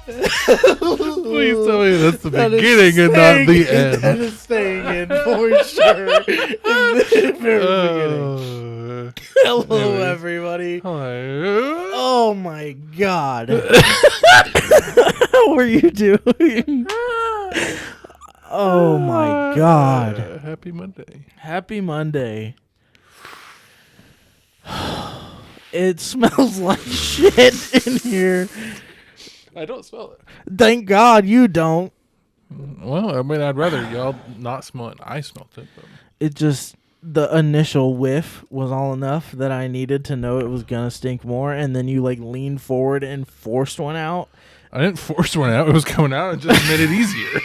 Please tell me that's the beginning and not the end. That is staying in for sure. In the very beginning. Hello, anyways. everybody. Hello. Oh my God. How are you doing? Oh my God. Happy Monday. Happy Monday. It smells like shit in here. I don't smell it. Thank God you don't. Well, I mean, I'd rather y'all not smell it. I smelled it. But. It just, the initial whiff was all enough that I needed to know it was going to stink more. And then you like leaned forward and forced one out. I didn't force one out. It was coming out and just made it easier.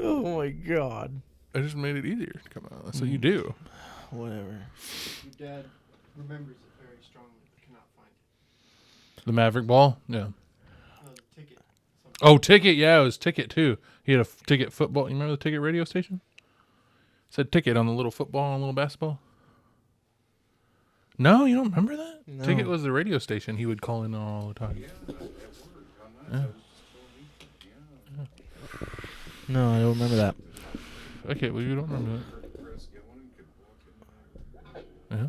Oh my God. I just made it easier to come out. That's what you do. Whatever. Your dad remembers it very strongly, but cannot find it. The Maverick ball? Yeah. The ticket. Oh, Ticket. Yeah, it was Ticket, too. He had a Ticket football. You remember the Ticket radio station? It said Ticket on the little football and little basketball. No, you don't remember that? No. Ticket was the radio station he would call in on all the time. Yeah. No, I don't remember that. Okay, well, you don't remember that. Yeah.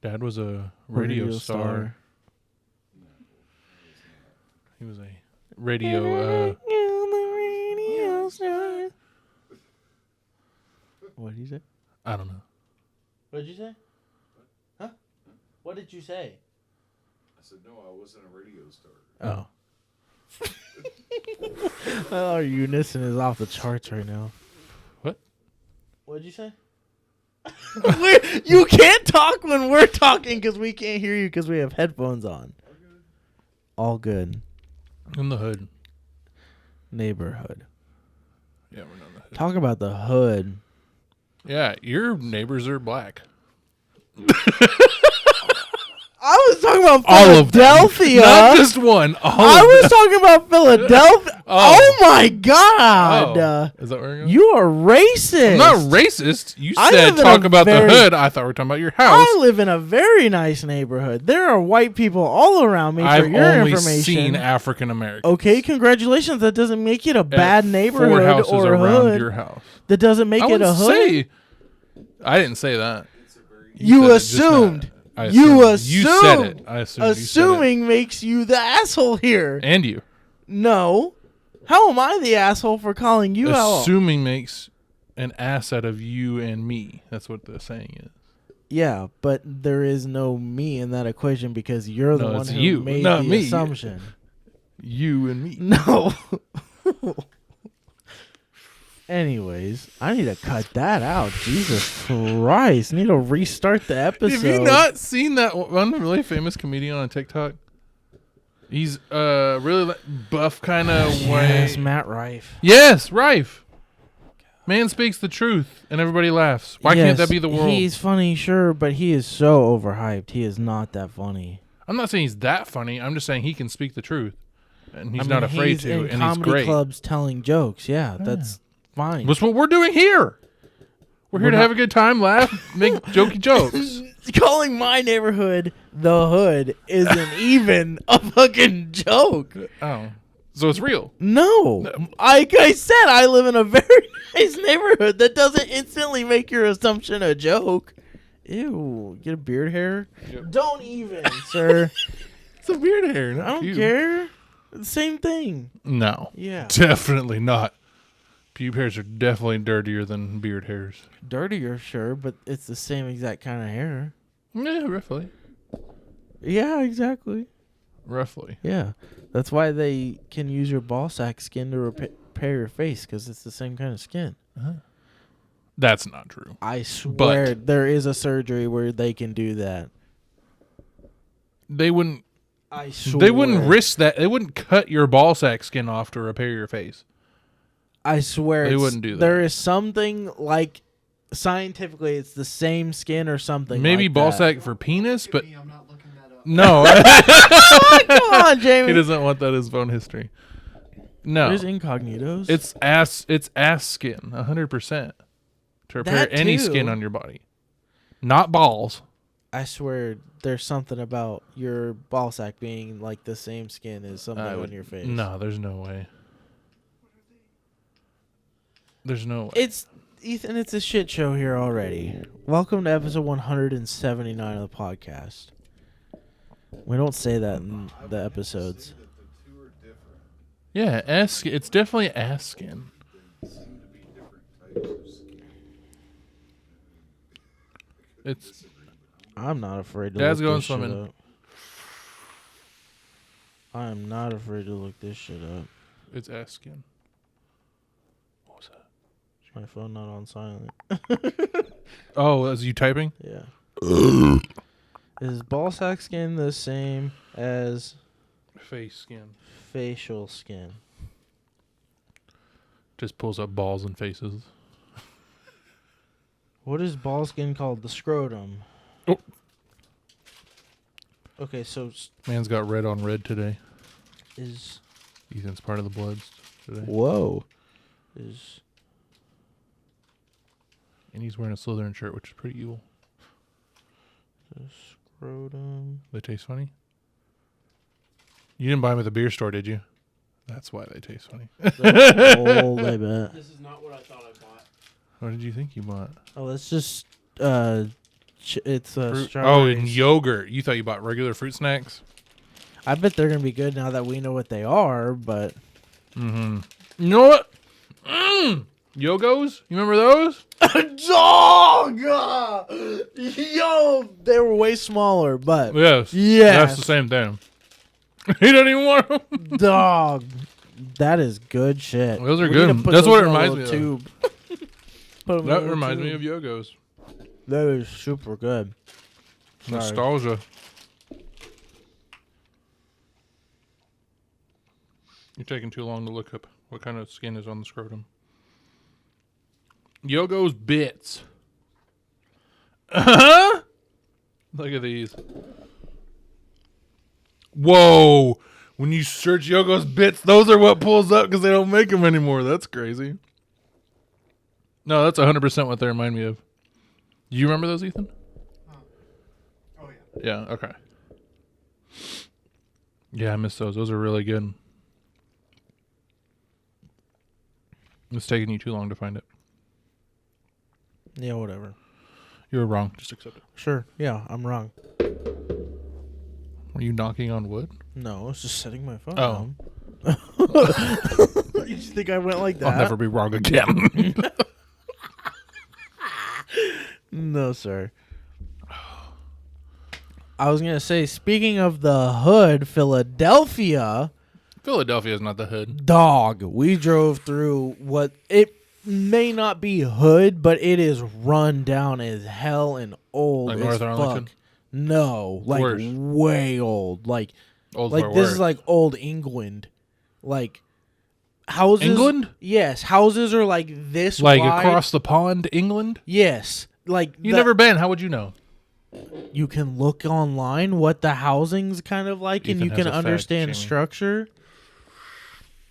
Dad was a radio star. He was a radio. What did you say? I don't know. What did you say? Huh? What did you say? I said, no, I wasn't a radio star. Oh. Our unison is off the charts right now. What? What did you say? You can't talk when we're talking because we can't hear you because we have headphones on. All good. In the hood. Neighborhood. Yeah, we're not in the hood. Talk about the hood. Yeah, your neighbors are black. I was talking about All of them. Philadelphia. Not just one. I was talking about Philadelphia. Oh my God. Is that where you're going? You are racist. I'm not racist. You I said live in talk a about very- the hood. I thought we were talking about your house. I live in a very nice neighborhood. There are white people all around me. I've for your only information. seen African Americans. Okay, congratulations. That doesn't make it a bad neighborhood 4 houses or around hood. your house. That doesn't make I it a wouldn't hood. say. I didn't say that. You said it just assumed. now. I You assumed. You said it. I assumed. Assuming makes you the asshole here. And you. No. How am I the asshole for calling you out? Assuming makes an ass out of you and me. That's what the saying is. Yeah, but there is no me in that equation because you're the No, one it's who you, made not the me. assumption. You and me. No. Anyways, I need to cut that out. Jesus Christ. Need to restart the episode. Have you not seen that one really famous comedian on TikTok? He's really buff kind of way. Yes, Matt Rife. Yes, Rife. Man speaks the truth and everybody laughs. Why can't that be the world? He's funny, sure, but he is so overhyped. He is not that funny. I'm not saying he's that funny. I'm just saying he can speak the truth. And he's not afraid to. In And he's comedy great. clubs telling jokes. Yeah, that's fine. That's what we're doing here. We're here to have a good time, laugh, make jokey jokes. Calling my neighborhood the hood isn't even a fucking joke. Oh. So it's real. No. Like I said, I live in a very nice neighborhood. That doesn't instantly make your assumption a joke. Ew. Get a beard hair? Yep. Don't even, sir. It's a beard hair. I Not don't you. care. The same thing. No. Yeah. Definitely not. Pube hairs are definitely dirtier than beard hairs. Dirtier, sure, but it's the same exact kind of hair. Yeah, roughly. Yeah, exactly. Roughly. Yeah. That's why they can use your ball sack skin to repair your face, because it's the same kind of skin. That's not true. I swear there is a surgery where they can do that. They wouldn't. I swear. They wouldn't risk that. They wouldn't cut your ball sack skin off to repair your face. I swear They wouldn't do that. There is something like scientifically it's the same skin or something. Maybe like ball that. sack for penis, but I'm not looking that up. no. Come on, Jamie. He doesn't want that as phone history. No. There's incognitos. It's ass skin, 100%. To repair That any too. skin on your body. Not balls. I swear there's something about your ball sack being like the same skin as something on your face. No, there's no way. There's no way. It's Ethan, it's a shit show here already. Welcome to episode 179 of the podcast. We don't say that in the episodes. Say that the two are different. Yeah, ass. It's definitely ass skin. They seem to be different types of skin. It's I'm not afraid to Dad's look going this shit swimming. up. I am not afraid to look this shit up. it's ass skin. What was that? Is my phone not on silent? Oh, is you typing? Yeah. Is ball sack skin the same as Face skin. facial skin? Just pulls up balls and faces. What is ball skin called? The scrotum. Oh. Okay, so Man's got red on red today. is Ethan's part of the Bloods today. whoa is And he's wearing a Slytherin shirt, which is pretty evil. the scrotum? They taste funny? You didn't buy them at the beer store, did you? That's why they taste funny. Old, I bet. This is not what I thought I bought. What did you think you bought? Oh, that's just it's Fruit- and strawberries. yogurt. You thought you bought regular fruit snacks? I bet they're gonna be good now that we know what they are. But Mm-hmm. You know what? Yogos? You remember those? dog, yo, they were way smaller, but Yes. yes, That's the same thing. He doesn't even want them. dog, that is good shit. Those are We need to good. put That's those what it in a reminds little me of. tube. Put 'em in a That little reminds me tube. of Yogos. That is super good. Sorry. Nostalgia. You're taking too long to look up what kind of skin is on the scrotum. Yogo's bits. Look at these. Whoa. When you search Yogo's bits, those are what pulls up because they don't make them anymore. That's crazy. No, that's 100% what they remind me of. You remember those, Ethan? Oh yeah. Yeah, okay. Yeah, I miss those. Those are really good. It's taking you too long to find it. Yeah, whatever. You were wrong. Just accept it. Sure. Yeah, I'm wrong. Were you knocking on wood? No, I was just setting my phone Oh. down. You think I went like that? I'll never be wrong again. No, sir. I was going to say, speaking of the hood, Philadelphia, Philadelphia is not the hood. dog, we drove through what it may not be hood, but it is run down as hell and old Like as North fuck. Arlington? No, like Worse. way old. Like Old like Fort this Worth. is like old England. Like houses. England? Yes, houses are like this Like wide. across the pond, England? Yes, like You never been. How would you know? You can look online what the housing's kind of like, and Ethan you has can a fact, understand Jamie. structure.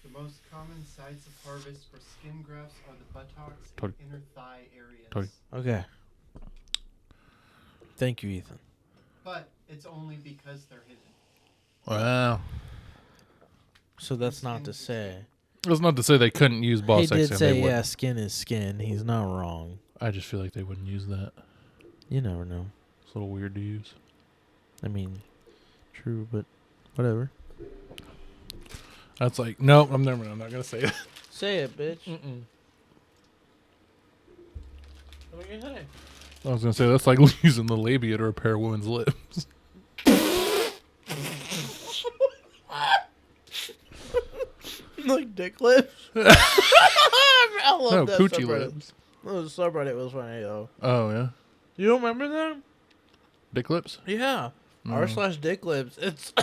The most common sites of harvest for skin grafts are the buttocks Totally. and inner thigh areas. Totally. Okay. Thank you, Ethan. But it's only because they're hidden. Wow. So that's not to say. That's not to say they couldn't use ball He sex. did and say, they yeah, wouldn't. skin is skin. He's not wrong. I just feel like they wouldn't use that. You never know. It's a little weird to use. I mean, true, but whatever. That's like, no, I'm not going to say it. Say it, bitch. Mm-mm. What are you saying? I was going to say, that's like using the labia to repair a woman's lips. Like dick lips? I love No, that coochie subreddit. lips. Oh, the subreddit was funny, though. Oh, yeah? You don't remember that? Dick lips? Yeah. r/dick lips. It's...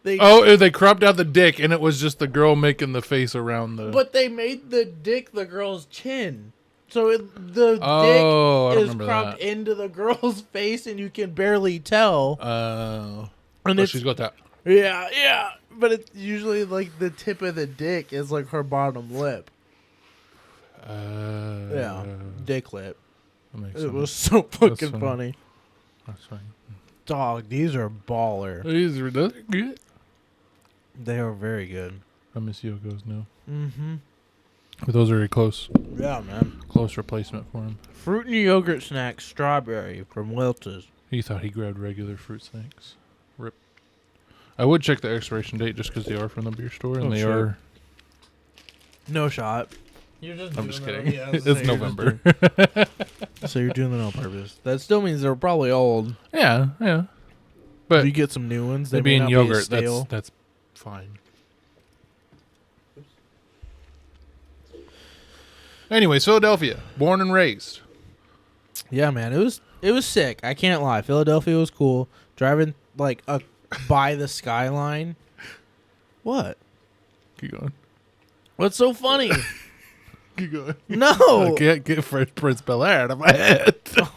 they Oh, they cropped out the dick, and it was just the girl making the face around the... But they made the dick the girl's chin. So the Oh, I dick don't is remember cropped that. into the girl's face, and you can barely tell. Oh. And Oh, it's, she's got that. yeah. But it's usually like the tip of the dick is like her bottom lip. Yeah. Dick lip. That makes It sense. was so fucking funny. funny. That's fine. Dog, these are baller. These are good. They are very good. I miss Yogos now. Mm-hmm. But those are very close. Yeah, man. Close replacement for him. Fruit and yogurt snack, strawberry from Welch's. He thought he grabbed regular fruit snacks. Rip. I would check the expiration date just because they are from the beer store and they are. No shot. You're just I'm just doing kidding. that. Yeah, I was It's gonna say, November. So you're doing that on purpose. That still means they're probably old. Yeah. If But you get some new ones, they they may being not be yogurt, stale. that's fine. Anyways, Philadelphia, born and raised. Yeah, man, it was sick. I can't lie. Philadelphia was cool. Driving like by the skyline. What? Keep going. What's so funny? Keep going. No. I can't get Fresh Prince Bel-Air out of my head. Go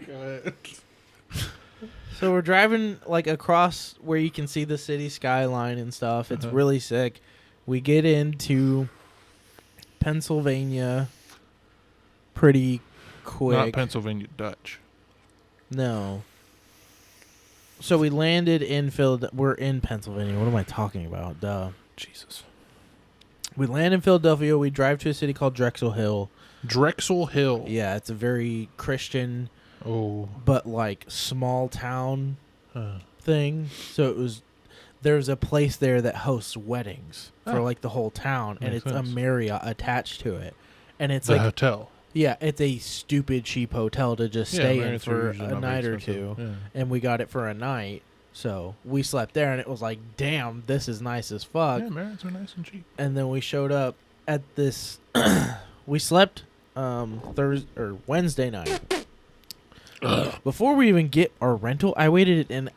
ahead. So we're driving like across where you can see the city skyline and stuff. It's Uh-huh. really sick. We get into Pennsylvania pretty quick. Not Pennsylvania Dutch. No. So we landed in Philadelphia. We're in Pennsylvania. What am I talking about? Duh. Jesus. We land in Philadelphia. We drive to a city called Drexel Hill. Drexel Hill. Yeah, it's a very Christian, Oh. but like small town Huh. thing. So there's a place there that hosts weddings for Oh. like the whole town, and Makes it's sense. a Marriott attached to it. And it's The like, hotel. yeah, it's a stupid cheap hotel to just Yeah, stay in Marriott's are for usually a not very night or expensive. two. Yeah. And we got it for a night. So we slept there, and it was like, damn, this is nice as fuck. Yeah, Marriott's are nice and cheap. And then we showed up at this. We slept Thursday or Wednesday night. Before we even get our rental, we waited an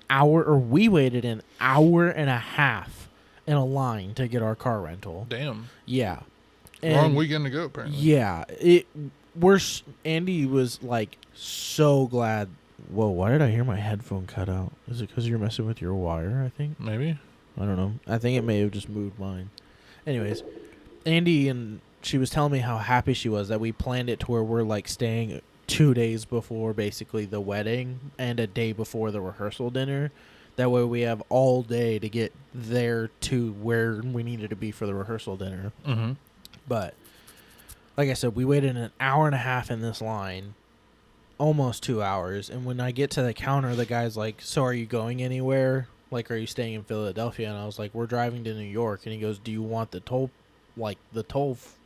hour and a half in a line to get our car rental. Damn. Yeah, Long weekend to go, apparently. Yeah, Andy was like so glad. Whoa, why did I hear my headphone cut out? Is it because you're messing with your wire, I think? Maybe. I don't know. I think it may have just moved mine. Anyways, Andy, and she was telling me how happy she was that we planned it to where we're like staying 2 days before basically the wedding and a day before the rehearsal dinner. That way we have all day to get there to where we needed to be for the rehearsal dinner. Mm-hmm. But like I said, we waited an hour and a half in this line, almost 2 hours. And when I get to the counter, the guy's like, "So are you going anywhere? Like, are you staying in Philadelphia?" And I was like, "We're driving to New York." And he goes, "Do you want the toll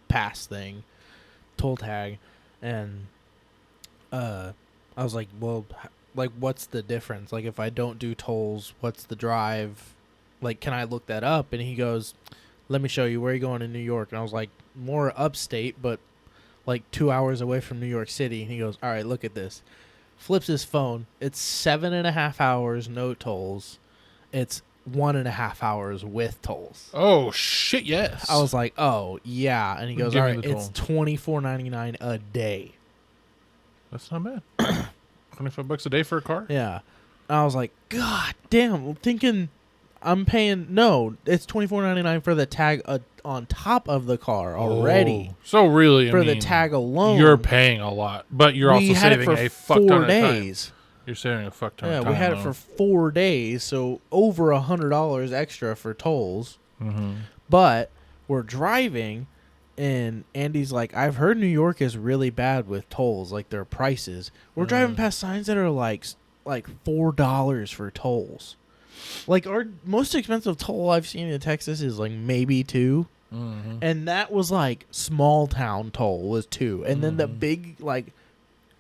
pass thing, toll tag?" And I was like, "Well, like, what's the difference? Like, if I don't do tolls, what's the drive? Like, can I look that up?" And he goes, "Let me show you. Where are you going in New York?" And I was like, "More upstate, but like 2 hours away from New York City." And he goes, "All right, look at this." Flips his phone. It's 7.5 hours, no tolls. It's 1.5 hours with tolls. Oh, shit, yes. I was like, "Oh, yeah." And he goes, Give "All me right, the it's toll." $24.99 a day." That's not bad. $25 a day for a car? Yeah. I was like, "God damn." I'm thinking I'm paying, no, it's $24.99 for the tag on top of the car already. Oh. So really, For I the mean, tag alone. you're paying a lot, but you're we also had saving it for a fuck ton 4 of time. days. You're saving a fuck ton Yeah, of time. we had it for 4 days, so over $100 extra for tolls. Mm-hmm. But we're driving, and Andy's like, "I've heard New York is really bad with tolls, like their prices." We're driving past signs that are like $4 for tolls. Like, our most expensive toll I've seen in Texas is like maybe $2. Mm-hmm. And that was like small town toll was $2. And then the big like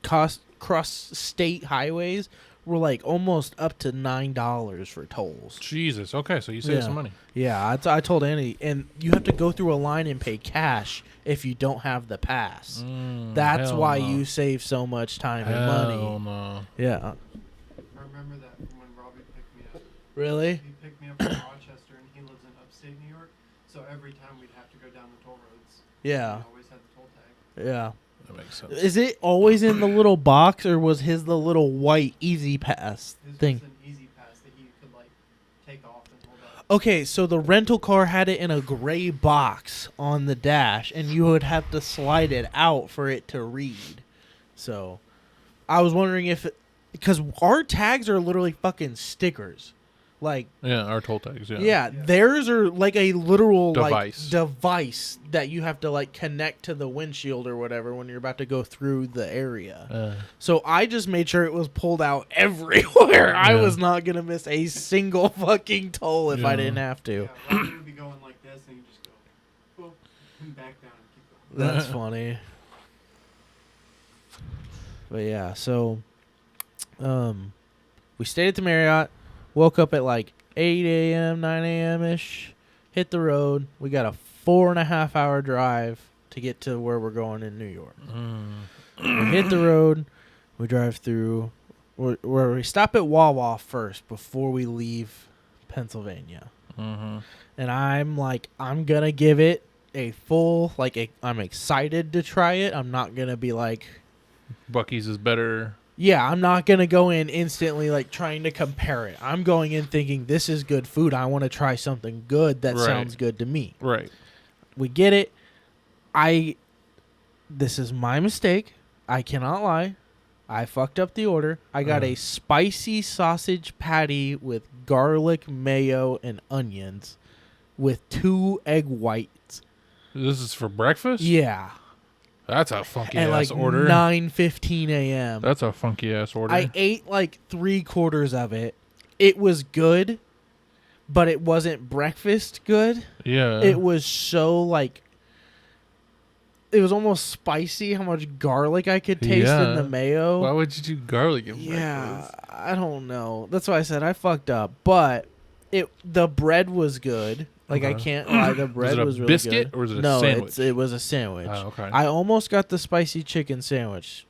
cross state highways were like almost up to $9 for tolls. Jesus. Okay, so you save some money. Yeah, I told Andy, and you have to go through a line and pay cash if you don't have the pass. That's hell why no. you save so much time and Hell money. no. Yeah. I remember that from when Robbie picked me up. Really? He picked me up from Rochester, and he lives in upstate New York. So every time we'd have to go down the toll roads. Yeah. We always had the toll tag. Yeah. That makes sense. Is it always in the little box, or was his the little white Easy Pass His thing? was an easy pass that he could like take off and hold up. Okay, so the rental car had it in a gray box on the dash, and you would have to slide it out for it to read. So I was wondering if, because our tags are literally fucking stickers. Like, Yeah, our toll tags. Yeah. yeah, theirs are like a literal Device. device that you have to like connect to the windshield or whatever when you're about to go through the area. So I just made sure it was pulled out everywhere. I was not gonna miss a single fucking toll if I didn't have to. Yeah, Roger would be going like this, and you just go, boop, and back down and keep going. That's funny. But yeah, so we stayed at the Marriott, woke up at like 8 a.m., 9 a.m. ish, hit the road. We got a 4.5 hour drive to get to where we're going in New York. We hit the road, we drive through, where we stop at Wawa first before we leave Pennsylvania. And I'm like, I'm going to give it a full, I'm excited to try it. I'm not going to be like, Buc-ee's is better. yeah, I'm not going to go in instantly like trying to compare it. I'm going in thinking this is good food. I want to try something good that sounds good to me. Right. We get it. This is my mistake. I cannot lie. I fucked up the order. I got a spicy sausage patty with garlic, mayo, and onions with 2 egg whites. This is for breakfast? Yeah. That's a funky At ass like order. 9:15 a.m. That's a funky ass order. I ate like 3/4 of it. It was good, but it wasn't breakfast good. Yeah. It was so like, it was almost spicy how much garlic I could taste in the mayo. Why would you do garlic in Yeah, breakfast? I don't know. That's why I said I fucked up. But the bread was good. Like, I can't lie, the bread was really biscuit good. or was it a no, sandwich? it was a sandwich. Oh, okay. I almost got the spicy chicken sandwich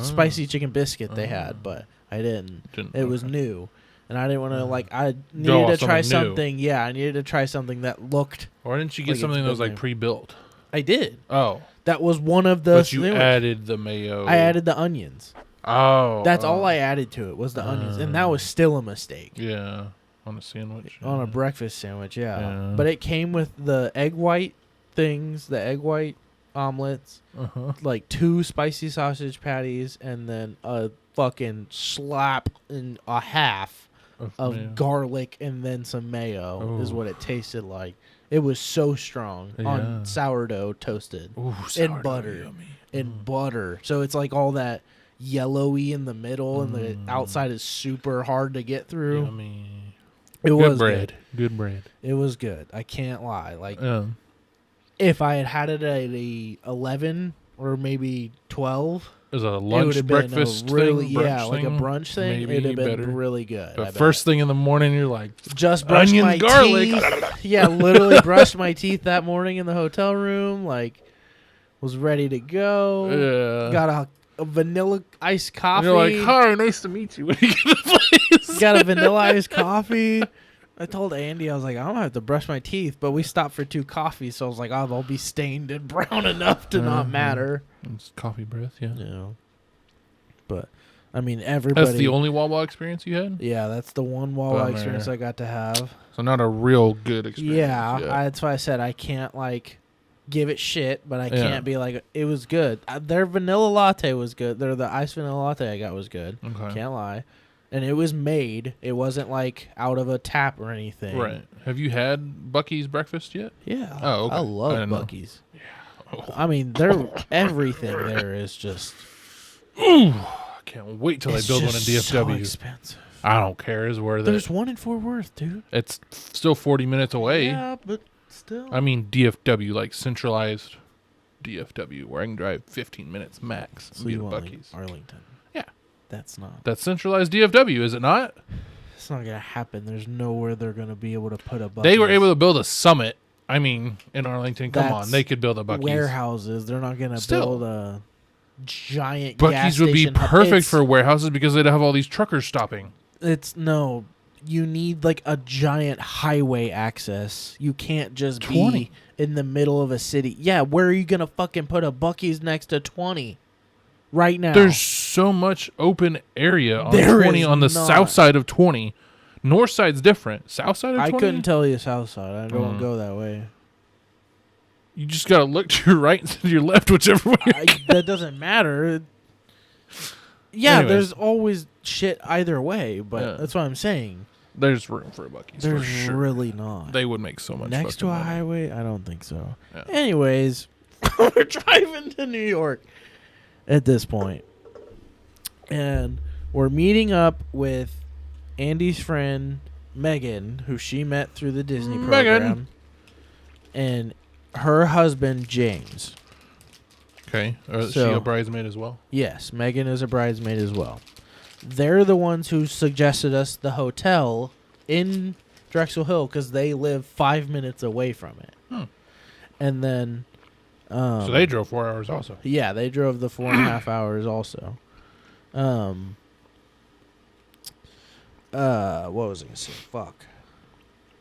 spicy chicken biscuit they had, but I didn't. It was new, and I didn't want to like. I needed to try something new. something. Yeah, I needed to try something that looked. Why didn't you get like something it's that was been like there. pre-built? I did. Oh, That was one of the. but you sandwich. added the mayo. I added the onions. Oh, That's all I added to it was the onions, and that was still a mistake. Yeah, on a sandwich. On a breakfast sandwich, Yeah. But it came with the egg white things, the egg white omelets, like 2 spicy sausage patties, and then a fucking slap and a half of mayo. garlic and then some mayo is Ooh. what it tasted like. It was so strong Yeah. on sourdough toasted Ooh, and sourdough, butter. yummy. And butter. So it's like all that yellowy in the middle, and the outside is super hard to get through. Yummy. It Good was bread. good. Good bread. It was good. I can't lie. Like, Yeah. if I had it at a 11 or maybe 12, Is a it would lunch have been breakfast a really thing? Brunch like a thing? brunch thing. Maybe It'd have been better. really good. I But bet. first thing in the morning, you're like, just brushed onions, my garlic. teeth. Yeah, literally brushed my teeth that morning in the hotel room. Like, was ready to go. yeah. Got a vanilla iced And coffee. you're like, hi, nice to meet you. When you get to the place. Got a vanilla iced coffee. I told Andy, I was like, I don't have to brush my teeth, but we stopped for 2 coffees, so I was like, oh, they'll be stained and brown enough to not matter. It's coffee breath, yeah. Yeah. But, I mean, everybody. That's the only Wawa experience you had? Yeah, that's the one Wawa Bummer. experience I got to have. So not a real good experience. Yeah, yet. that's why I said I can't, like, give it shit, but I Yeah. can't be like, it was good. Their vanilla latte was good. The iced vanilla latte I got was good. Okay. Can't lie. And it was made. It wasn't, like, out of a tap or anything. Right. Have you had Buc-ee's breakfast yet? Yeah. Oh, okay. I I love didn't know. Buc-ee's. I mean, they're everything there is just. Ooh, I can't wait till they It's build one in just so DFW. expensive. I don't care. It's worth There's it. one in Fort Worth, dude. It's still 40 minutes away. Yeah, but still. I mean DFW, like centralized DFW, where I can drive 15 minutes max and so be you to want like Buc-ee's. Arlington? Yeah. That's not. That's centralized DFW, is it not? It's not gonna happen. There's nowhere they're gonna be able to put a. They were Buc-ee's. able to build a Summit. I mean, in Arlington, come That's on, they could build a Buc-ee's. warehouses. They're not gonna Still. build a giant. gas Buc-ee's would be station hub. perfect It's- for warehouses because they'd have all these truckers stopping. It's no. You need like a giant highway access. You can't just 20. be in the middle of a city. Yeah, where are you gonna fucking put a Buc-ee's next to 20? Right now, There's so much open area on There 20 is on the not. south side of 20. North side's different. South side of 20? I couldn't tell you south side. I don't go that way. You just got to look to your right and to your left, whichever way. That doesn't matter. Yeah, Anyways. there's always shit either way, but Yeah. that's what I'm saying. There's room for a Buc-ee's for There's sure. really not. They would make so much Next to fucking a money. highway? I don't think so. Yeah. Anyways, we're driving to New York at this point. And we're meeting up with Andy's friend, Megan, who she met through the Disney Megan. program. And her husband, James. Okay. Is she So- a bridesmaid as well? Yes, Megan is a bridesmaid as well. They're the ones who suggested us the hotel in Drexel Hill because they live 5 minutes away from it. And then... So they drove 4 hours also. Yeah, they drove the 4.5 hours also. What was I going to say? Fuck.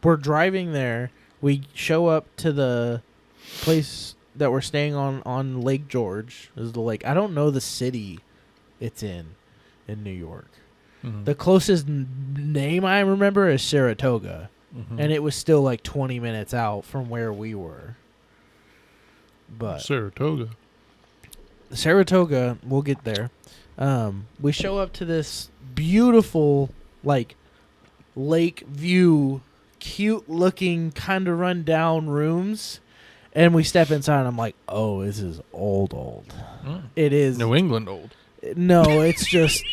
We're driving there. We show up to the place that we're staying on Lake George. Is the lake. I don't know the city it's in New York. Mhm. The closest name I remember is Saratoga. Mhm. And it was still like 20 minutes out from where we were. But Saratoga. Saratoga, we'll get there. We show up to this beautiful, like, lake view, cute looking, kind of run down rooms. And we step inside, and I'm like, oh, this is old. It is. New England old. No, it's just,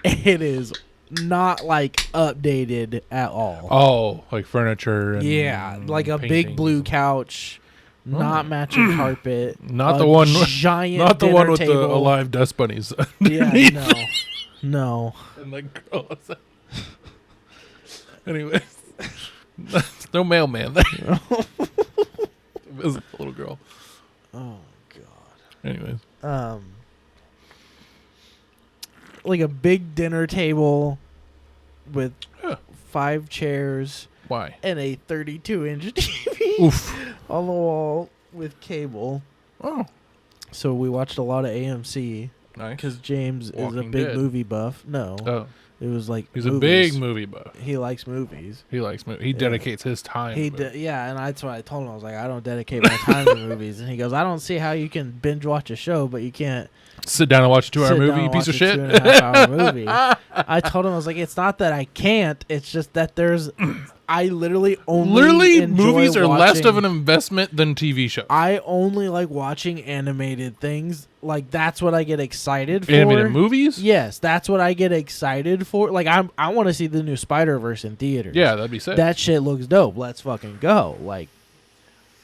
it is not, like, updated at all. Oh, like furniture and Yeah, like a big paintings. blue couch, not matching carpet. Not a the one giant Not the one dinner with the table. alive dust bunnies. Yeah, no. And like girls. Anyways. No mailman there. Visible little girl. Oh god. Anyways. Like a big dinner table with Yeah. 5 chairs Why? and a 32-inch TV Oof. on the wall with cable. Oh. So we watched a lot of AMC Nice. because James is a Walking big Dead. movie buff. No, Oh. it was like He's movies. a big movie buff. He likes movies. He likes movies. He dedicates his time. He to it. yeah, and that's what I told him. I was like, I don't dedicate my time to movies. And he goes, I don't see how you can binge watch a show, but you can't Sit down and watch a 2-hour sit down movie, you and piece watch of a shit. 2.5-hour movie. I told him, I was like, it's not that I can't. It's just that I literally only Literally, enjoy movies are less of watching- an investment than TV shows. I only like watching animated things. Like that's what I get excited for. Animated movies? Yes, that's what I get excited for. Like I want to see the new Spider-Verse in theaters. Yeah, that'd be sick. That shit looks dope. Let's fucking go. Like,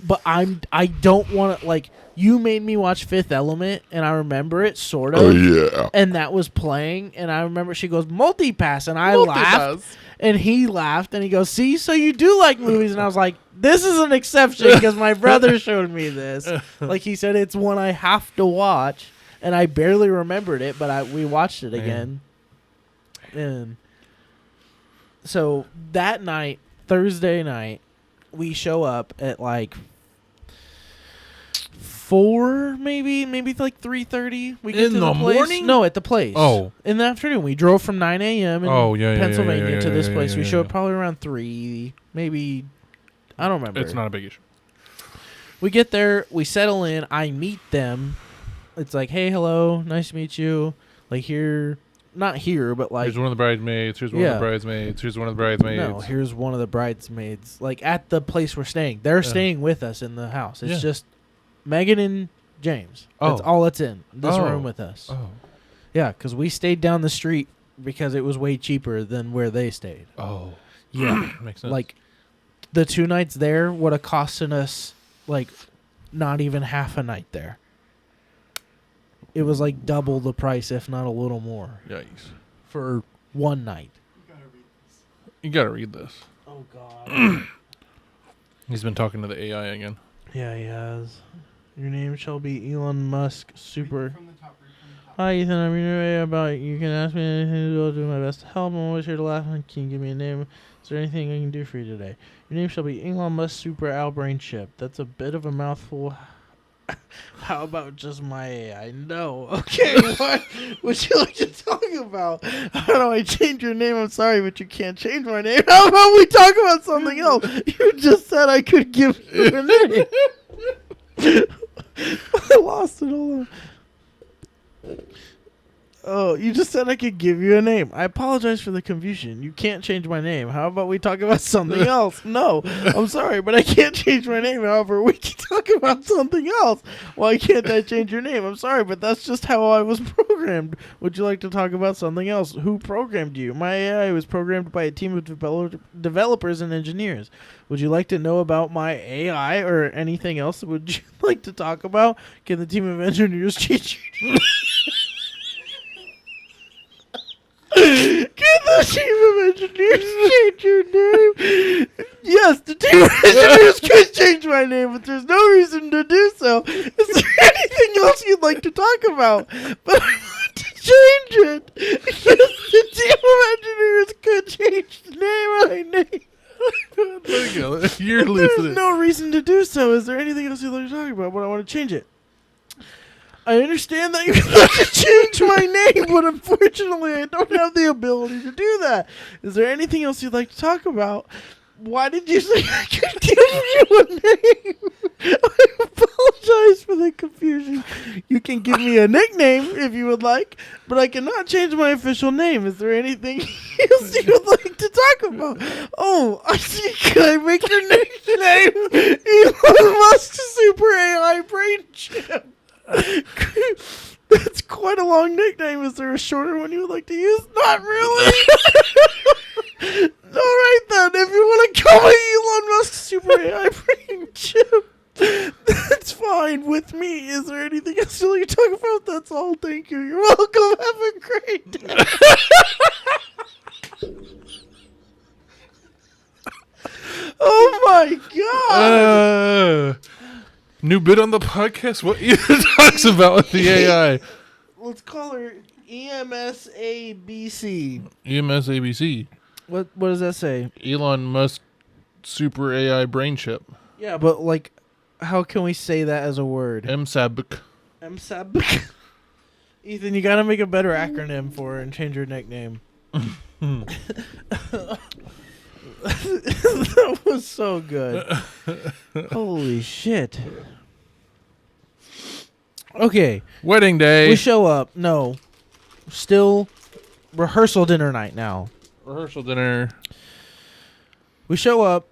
but I don't want to, like, you made me watch Fifth Element, and I remember it sort of. Oh yeah. And that was playing, and I remember she goes multipass, and I laughed, and he laughed, and he goes, "See, so you do like movies?" And I was like, "This is an exception because my brother showed me this." Like he said, it's one I have to watch, and I barely remembered it, but we watched it again, and so that night, Thursday night, we show up at like 4, maybe like 3:30. We get In to the the place. morning? No, at the place. Oh. In the afternoon. We drove from 9 a.m. in Pennsylvania to this place. We showed up probably around 3, maybe. I don't remember. It's not a big issue. We get there. We settle in. I meet them. It's like, hey, hello, nice to meet you. Like here, not here, but like Here's one of the bridesmaids. Here's one of Yeah. the bridesmaids. Here's one of the bridesmaids. no, here's one of the bridesmaids. Like at the place we're staying. They're staying with us in the house. It's Yeah. just Megan and James. That's Oh. all it's in this Oh. room with us. Oh. Yeah, because we stayed down the street because it was way cheaper than where they stayed. Oh. Yeah. Makes sense. Like the 2 nights there would have costed us like not even half a night there. It was like double the price, if not a little more, Yikes. for one night. You gotta read this. You gotta read this. Oh God. He's been talking to the AI again. Yeah, he has. Your name shall be Elon Musk Super. Read from the top. Read from the top. Hi Ethan, I'm here about you can ask me anything. I'll do my best to help. I'm always here to laugh. Can you give me a name? Is there anything I can do for you today? Your name shall be Elon Musk Super Outbrain Chip. That's a bit of a mouthful. How about just my AI? No. Okay, what would you like to talk about? How do I change your name? I'm sorry, but you can't change my name. How about we talk about something else? You just said I could give you a name. I lost it. Hold on. Oh, you just said I could give you a name. I apologize for the confusion. You can't change my name. How about we talk about something else? No, I'm sorry, but I can't change my name. However, we can talk about something else. Why can't I change your name? I'm sorry, but that's just how I was programmed. Would you like to talk about something else? Who programmed you? My AI was programmed by a team of developers and engineers. Would you like to know about my AI or anything else? Would you like to talk about? Can the team of engineers change your name? Can the team of engineers change your name? Yes, the team of engineers could change my name, but there's no reason to do so. Is there anything else you'd like to talk about? But I want to change it. Yes, the team of engineers could change the name I name. There you go. You're There's listening. no reason to do so. Is there anything else you'd like to talk about? But I want to change it. I understand that you'd like to change my name, but unfortunately I don't have the ability to do that. Is there anything else you'd like to talk about? Why did you say I could give you a name? I apologize for the confusion. You can give me a nickname if you would like, but I cannot change my official name. Is there anything else you would like to talk about? Oh, I see. Can I make your nickname Elon Musk's Super AI Brain Chip? That's quite a long nickname. Is there a shorter one you would like to use? Not really. All right then. If you want to call me Elon Musk Super AI Brain Chip, that's fine with me. Is there anything else you'd like to talk about? That's all. Thank you. You're welcome. Have a great day. Oh my god. New bit on the podcast? What Ethan talks about with the AI? Let's call her EMSABC. EMSABC. What does that say? Elon Musk Super AI Brain Chip. Yeah, but like, how can we say that as a word? MSABC. MSAB. Ethan, you gotta make a better acronym for her and change her nickname. That was so good. Holy shit. Okay. Wedding day. We show up. No. Still rehearsal dinner night now. Rehearsal dinner. We show up.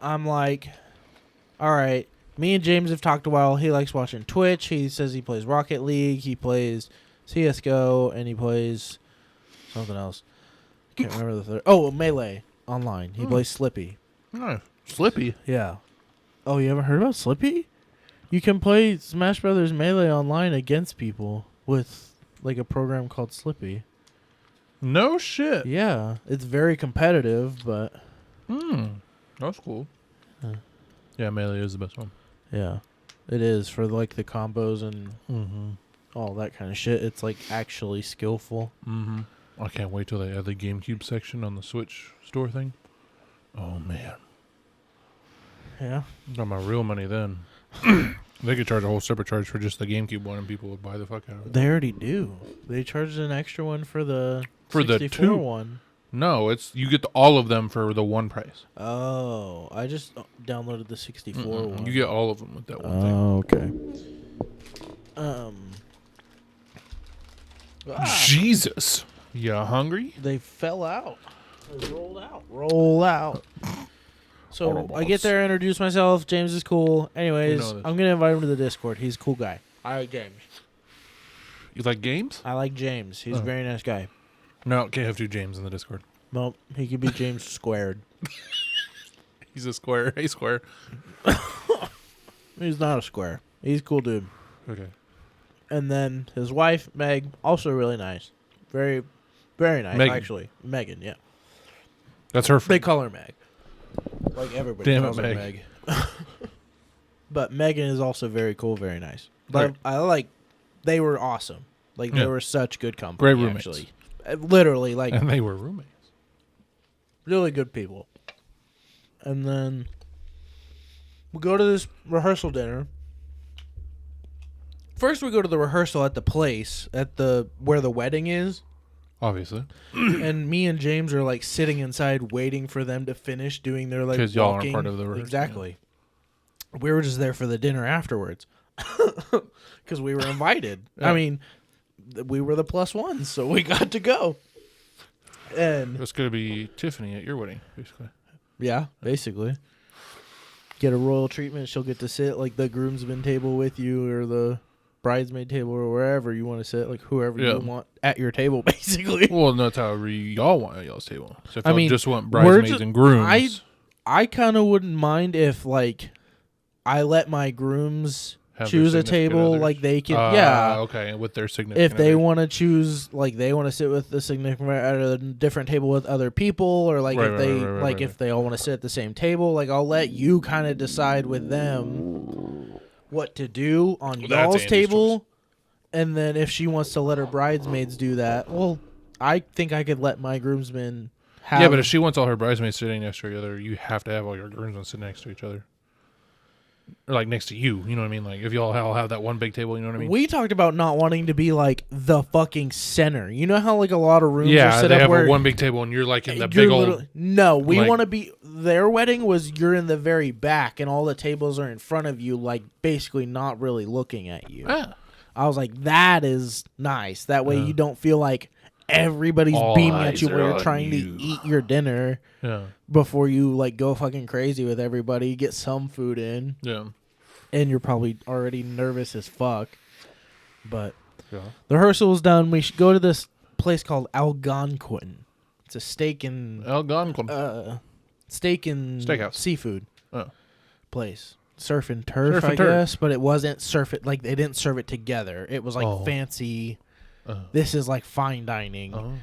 I'm like, all right. Me and James have talked a while. He likes watching Twitch. He says he plays Rocket League. He plays CSGO. And he plays something else. Can't remember the third. Oh, Melee online. He plays Slippy. Oh, Slippy. Yeah. Oh, you haven't heard about Slippy? You can play Smash Brothers Melee online against people with like a program called Slippy. No shit. Yeah, it's very competitive, but That's cool. Yeah, Melee is the best one. yeah, it is for like the combos and all that kind of shit. It's like actually skillful. I can't wait till they add the GameCube section on the Switch store thing. Oh man, Yeah. got my real money then. They could charge a whole separate charge for just the GameCube one, and people would buy the fuck out of it. They already do. They charged an extra one for the For the 64 two. one. No, it's you get all of them for the one price. Oh, I just downloaded the 64 one. You get all of them with that one thing. Oh, okay. Jesus, you hungry? They fell out. They rolled out. Roll out. So Autobots. I get there, introduce myself. James is cool. Anyways, know this. I'm gonna invite him to the Discord. He's a cool guy. I like James. You like games? I like James. He's a Oh. very nice guy. No, can't have two James in the Discord. Nope, he could be James squared. He's a square. Hey, square. He's not a square. He's a cool dude. Okay. And then his wife, Meg, also really nice. Very, very nice, Megan. actually. Megan, yeah. That's her They friend. call her Meg. Like everybody Damn it, calls her Meg. Meg. But Megan is also very cool, very nice. Right. I like, they were awesome. Like, they Yeah. were such good company. Great roommates. Actually. Literally, like, And they were roommates. really good people. And then we go to this rehearsal dinner. First, we go to the rehearsal at the place where the wedding is, Obviously. and me and James are like sitting inside waiting for them to finish doing their like 'Cause y'all aren't walking. part of the rehearsal, Exactly. We were just there for the dinner afterwards because we were invited. Yeah. I mean, we were the plus ones, so we got to go. And It's gonna be Tiffany at your wedding, basically. yeah, basically. Get a royal treatment. She'll get to sit like the groomsman table with you, or the bridesmaid table, or wherever you want to sit, like whoever Yeah. you want at your table, basically. Well, no, that's however y'all want at y'all's table. So if I y'all mean, just want we're bridesmaids just- and grooms, I kind of wouldn't mind if like I let my grooms have their choose a significant table, others. like they can, Okay, with their significant. if they others. want to choose, like they want to sit with the significant at a different table with other people, or like Right, if they right, like right. if they all want to sit at the same table, like I'll let you kind of decide with them what to do on That's y'all's Andy's table, and then if she wants to let her bridesmaids do that, well, I think I could let my groomsmen have. Yeah, but if she wants all her bridesmaids sitting next to each other, you have to have all your groomsmen sit next to each other. Or like next to you, you know what I mean? Like if y'all all have that one big table, you know what I mean? We talked about not wanting to be like the fucking center. You know how like a lot of rooms are Yeah, set they up have where a one big table and you're like in the you're big old. literally- No, we like- want to be. Their wedding was you're in the very back and all the tables are in front of you, like basically not really looking at you. Ah, I was like, that is nice. That way Yeah. you don't feel like everybody's All beaming at eyes you are while you're on trying you. to eat your dinner yeah, before you like go fucking crazy with everybody. Get some food in, yeah, and you're probably already nervous as fuck. But yeah. the rehearsal was done. We should go to this place called Algonquin. It's a steak and Algonquin. steakhouse seafood Oh. place. Surf and turf, Surf and I turf. guess, but it wasn't surf it like they didn't serve it together. It was like Oh. fancy. Uh, This is like fine dining oh.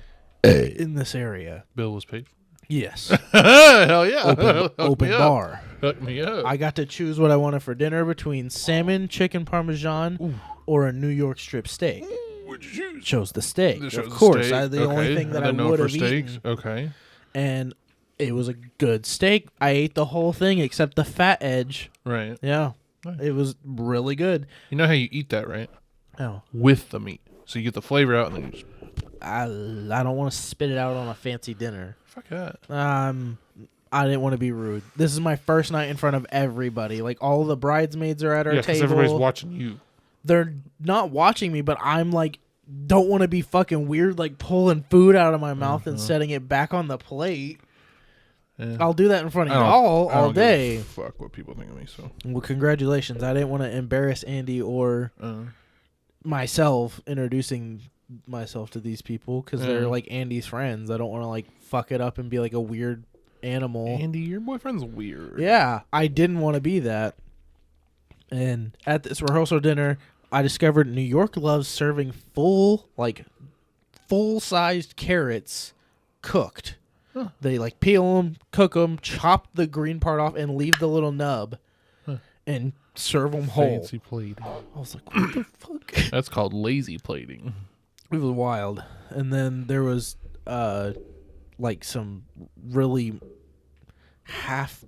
in this area. Bill was paid. Yes, Hell yeah! open, Hook open me up. bar. Hook me up. I got to choose what I wanted for dinner between salmon, chicken parmesan, Ooh. or a New York strip steak. What'd you choose? Chose the steak, This of shows course. steak. The only Okay. thing that I didn't know would for have steaks. eaten, Okay. and it was a good steak. I ate the whole thing except the fat edge. Right. Yeah, Nice. it was really good. You know how you eat that, right? Oh, With the meat, so you get the flavor out, and then you just I don't want to spit it out on a fancy dinner. fuck that. I didn't want to be rude. This is my first night in front of everybody. Like all the bridesmaids are at our Yeah, because table. everybody's watching you. They're not watching me, but I'm like, don't want to be fucking weird, like pulling food out of my mouth and setting it back on the plate. Yeah. I'll do that in front of I don't- y'all I all don't give a day. Fuck what people think of me. So. Well, congratulations. I didn't want to embarrass Andy or myself introducing myself to these people because they're Yeah. like Andy's friends. I don't want to like fuck it up and be like a weird animal. Andy, your boyfriend's weird. Yeah, I didn't want to be that. And at this rehearsal dinner, I discovered New York loves serving full-sized carrots cooked. Huh. They like peel them, cook them, chop the green part off, and leave the little nub, and serve them whole. Fancy plating. I was like, what the fuck? That's called lazy plating. It was wild. And then there was like some really half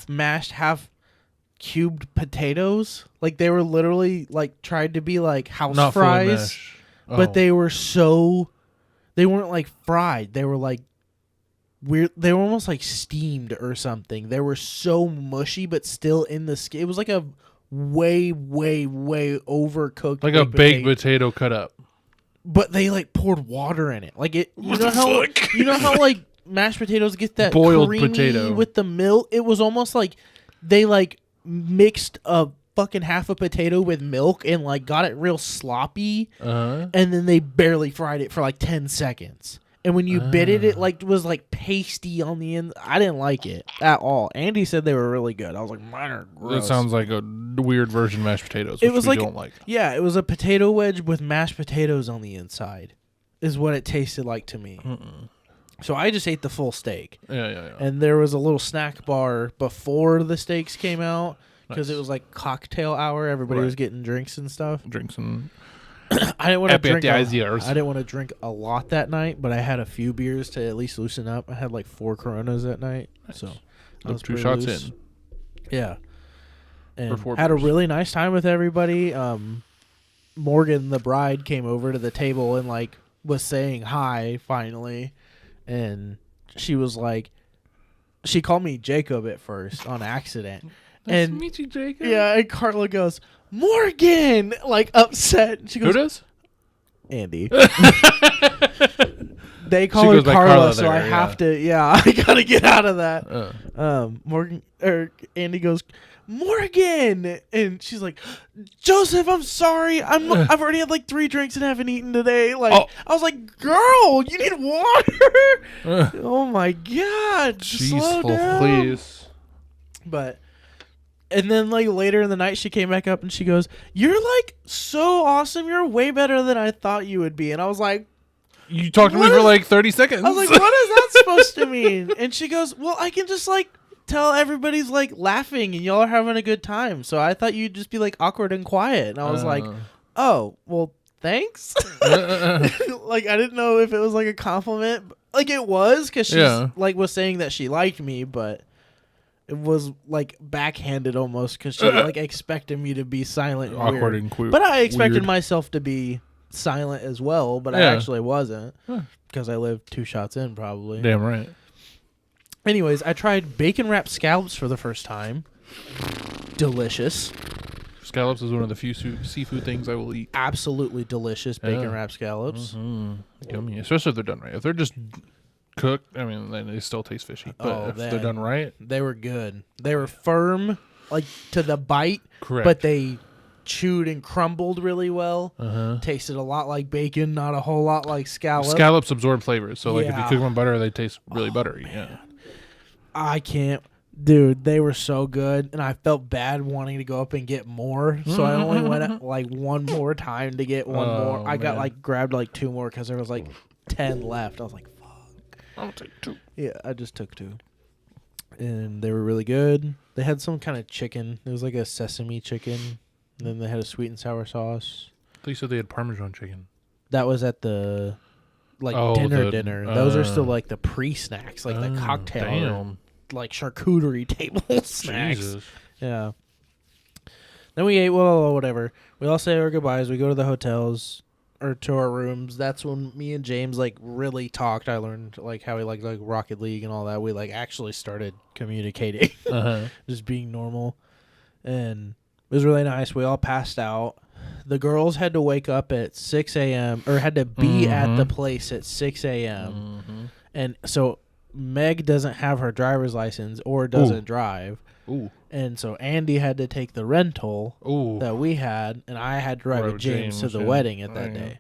mashed, half cubed potatoes. Like they were literally like tried to be like house Not fully fries, mashed. but Oh. they weren't like fried. They were like weird. They were almost like steamed or something. They were so mushy, but still in the skin. It was like a way overcooked, like a baked potato cut up. but they like poured water in it. Like it. You What know the how fuck? you know how like mashed potatoes get that Boiled creamy potato. with the milk. It was almost like they like mixed a fucking half a potato with milk and like got it real sloppy, and then they barely fried it for like 10 seconds. And when you bit it, it like was like pasty on the end. I didn't like it at all. Andy said they were really good. I was like, mine are gross. That sounds like a weird version of mashed potatoes. It Which was we like- don't like. Yeah, it was a potato wedge with mashed potatoes on the inside, is what it tasted like to me. So I just ate the full steak. Yeah. And there was a little snack bar before the steaks came out because Nice. it was like cocktail hour. Everybody Right. was getting drinks and stuff. Drinks and I didn't want to drink. appetizers. I didn't want to drink a lot that night, but I had a few beers to at least loosen up. I had like 4 Coronas that night, so I Took was 2 pretty shots loose. in. Yeah, and 4 had a beers. really nice time with everybody. Morgan, the bride, came over to the table and like was saying hi finally, and she was like, she called me Jacob at first on accident. And meet you, Jacob. yeah, and Carla goes, Morgan, like upset. She goes, Who does? Andy. They She call her goes by Carla, Carla so there, I have to. Yeah, I gotta get out of that. Morgan or Andy goes, Morgan, and she's like, Joseph, I'm sorry. I've already had like 3 drinks and haven't eaten today. Like I was like, girl, you need water. Oh my god, slow down. Please. But. And then, like, later in the night, she came back up and she goes, you're, like, so awesome. You're way better than I thought you would be. And I was like... You talked to me for, like, 30 seconds. I was like, what is that supposed to mean? And she goes, well, I can just, like, tell everybody's, like, laughing and y'all are having a good time. So I thought you'd just be, like, awkward and quiet. And I was like, oh, well, thanks? Like, I didn't know if it was, like, a compliment. Like, it was, because she, like, was saying that she liked me, but... It was, like, backhanded almost because she, like, expected me to be silent and awkward weird. and queer. But I expected weird. myself to be silent as well, but I actually wasn't because I lived 2 shots in probably. Damn right. Anyways, I tried bacon-wrapped scallops for the first time. Delicious. Scallops is one of the few seafood things I will eat. Absolutely delicious bacon-wrapped scallops. Yummy. Especially if they're done right. If they're just... cooked, I mean, they still taste fishy. But if they're done right, they were good. They were firm, like to the bite. Correct. But they chewed and crumbled really well. Tasted a lot like bacon, not a whole lot like scallops. Scallops absorb flavors, so like if you Yeah. cook them in butter, they taste really buttery. Man. Yeah. I can't, dude. They were so good, and I felt bad wanting to go up and get more. So I only went up, like one more time to get one more. I got like grabbed like 2 more because there was like 10 left. I was like. I'll take 2. Yeah, I just took 2. And they were really good. They had some kind of chicken. It was like a sesame chicken. And then they had a sweet and sour sauce. They said they had Parmesan chicken. That was at the like dinner. Those are still like the pre-snacks, like the cocktail, like charcuterie table snacks. Jesus. Yeah. Then we ate, well, whatever. We all say our goodbyes. We go to the hotels. Or to our rooms. That's when me and James like really talked. I learned like how we like Rocket League and all that. We like actually started communicating, just being normal, and it was really nice. We all passed out. The girls had to wake up at 6 a.m. or had to be at the place at 6 a.m. And so Meg doesn't have her driver's license or doesn't drive. Ooh. And so Andy had to take the rental that we had, and I had to ride with James to the wedding at that day.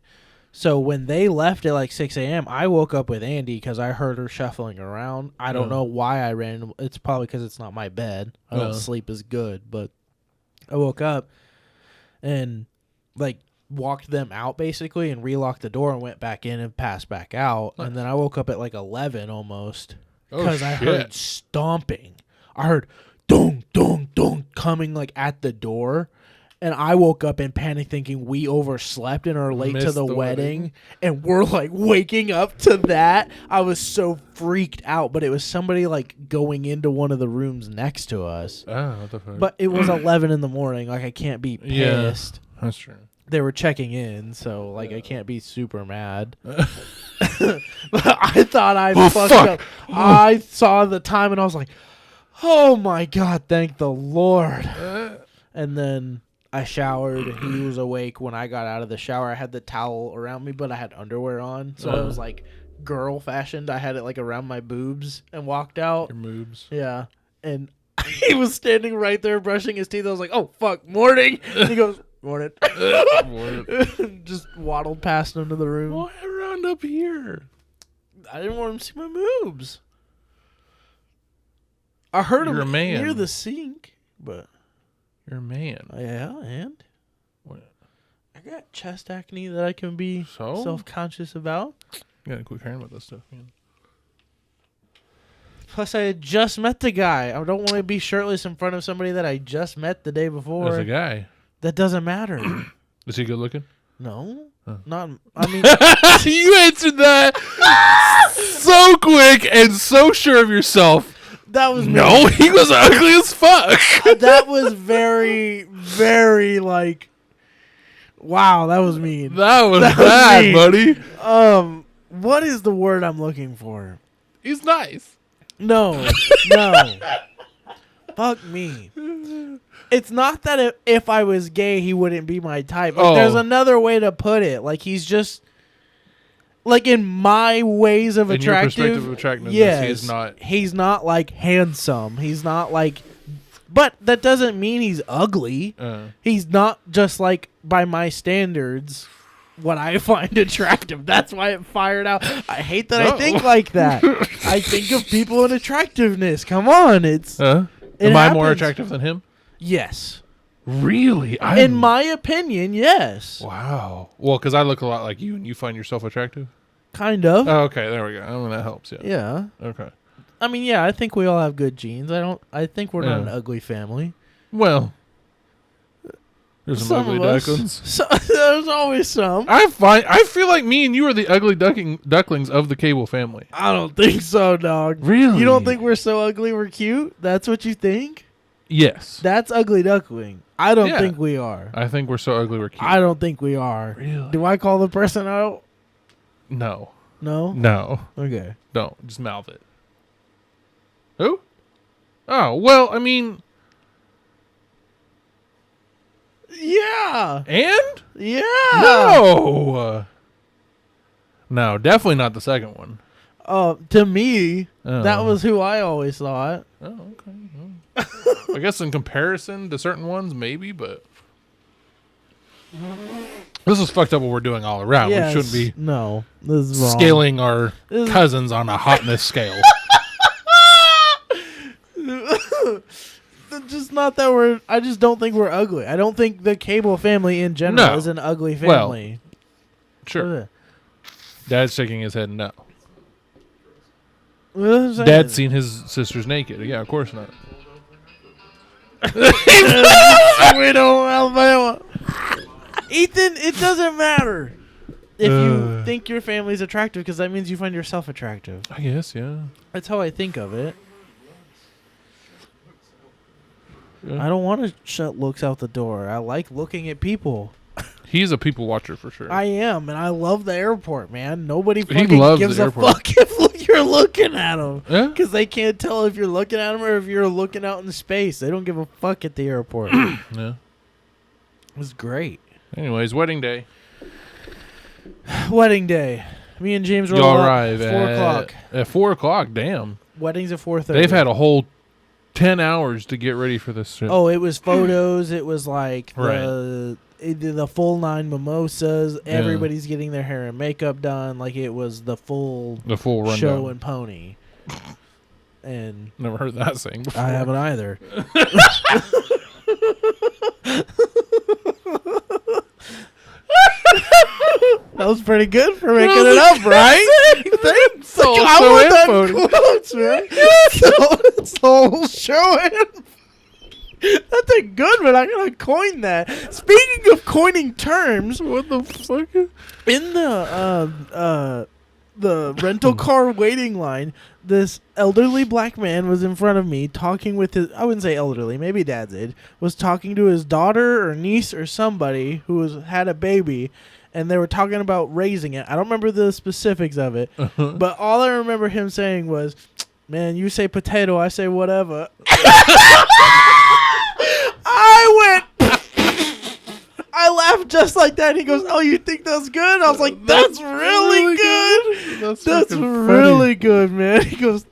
So when they left at like 6 a.m., I woke up with Andy because I heard her shuffling around. I don't know why I ran. It's probably because it's not my bed. I don't sleep as good. But I woke up and like walked them out basically and relocked the door and went back in and passed back out. And then I woke up at like 11 almost because I heard stomping. I heard... dong, dong, dong, coming like at the door. And I woke up in panic thinking we overslept and are late to the wedding. And we're like waking up to that. I was so freaked out, but it was somebody like going into one of the rooms next to us. Oh, what the fuck? But it was 11 in the morning. Like I can't be pissed. Yeah, that's true. They were checking in, so like I can't be super mad. But I thought I fucked up. I saw the time and I was like, oh my God, thank the Lord. And then I showered. He was awake when I got out of the shower. I had the towel around me, but I had underwear on. So I was like girl fashioned. I had it like around my boobs and walked out. Your boobs. Yeah. And he was standing right there brushing his teeth. I was like, oh, fuck, morning. He goes, morning. Morning. Just waddled past him to the room. Why around up here? I didn't want him to see my boobs. I heard You're him a man. near the sink, but... You're a man. Yeah, and? What? I got chest acne that I can be self-conscious about. You gotta quit caring about this stuff, man. Plus, I had just met the guy. I don't want to be shirtless in front of somebody that I just met the day before. That's a guy. That doesn't matter. Is he good looking? No. Huh. Not... I mean... You answered that so quick and so sure of yourself. That was no, me. he was ugly as fuck. That was very, very like, wow, that was mean. That was That was bad, mean. buddy. What is the word I'm looking for? He's nice. No. Fuck me. It's not that if I was gay, he wouldn't be my type. Like, there's another way to put it. Like, he's just... Like, in my ways of In your attractive... perspective of attractiveness, yes, he is not... He's not, like, handsome. He's not, like... But that doesn't mean he's ugly. He's not just, like, by my standards, what I find attractive. That's why it fired out. I hate that I think like that. I think of people in attractiveness. Come on. It's... Am I more attractive than him? Yes. Really? In my opinion, yes. Wow. Well, because I look a lot like you, and you find yourself attractive? Kind of. Oh, okay, there we go. I mean, that helps, yeah. Yeah. Okay. I mean, yeah, I think we all have good genes. I think we're not an ugly family. Well, there's some ugly of us. ducklings. There's always some. I feel like me and you are the ugly ducklings of the Cable family. I don't think so, dog. Really? You don't think we're so ugly we're cute? That's what you think? Yes. That's ugly duckling. I don't think we are. I think we're so ugly we're cute. I don't think we are. Really? Do I call the person out? No. No? No. Okay. Don't. Just mouth it. Who? Oh, well, I mean... Yeah. And? Yeah. No. No, definitely not the second one. To me, that Oh. was who I always thought. Oh, okay. I guess in comparison to certain ones, maybe, but... This is fucked up what we're doing all around. Yes. We shouldn't be No, this is wrong. scaling our cousins on a hotness scale. Just not that we're... I just don't think we're ugly. I don't think the Cable family in general is an ugly family. Sure. Dad's shaking his head no. Dad's Dad's seen his sisters naked. Yeah, of course not. Widow, Alabama. Ethan, it doesn't matter if you think your family's attractive because that means you find yourself attractive. I guess, yeah. That's how I think of it. Yeah. I don't want to shut looks out the door. I like looking at people. He's a people watcher for sure. I am, and I love the airport, man. Nobody He fucking loves gives the a airport. fuck if you're looking at them. Yeah? Because they can't tell if you're looking at them or if you're looking out in space. They don't give a fuck at the airport. It Yeah. was great. Anyways, wedding day. Wedding day. Me and James roll Y'all up arrive 4 at... o'clock. At 4 o'clock, damn. Wedding's at 4:30. They've had a whole 10 hours to get ready for this shit. Oh, it was photos. It was like Right. the full 9 mimosas. Everybody's getting their hair and makeup done. Like it was the full rundown. show and pony. And Never heard that saying before. I haven't either. That was pretty good for making it up, right? Thanks. So I show want and that pony. quotes, man. It's the whole show and that's a good one. I'm gonna coin that. Speaking of coining terms, What the fuck? in the rental car waiting line, this elderly black man was in front of me talking with his... I wouldn't say elderly, maybe dad's age. Was talking to his daughter or niece or somebody who had a baby, and they were talking about raising it. I don't remember the specifics of it, but all I remember him saying was, "Man, you say potato, I say whatever." I laughed just like that. He goes, "Oh, you think that's good?" I was like, "That's really good. That's fucking really good, man." He goes,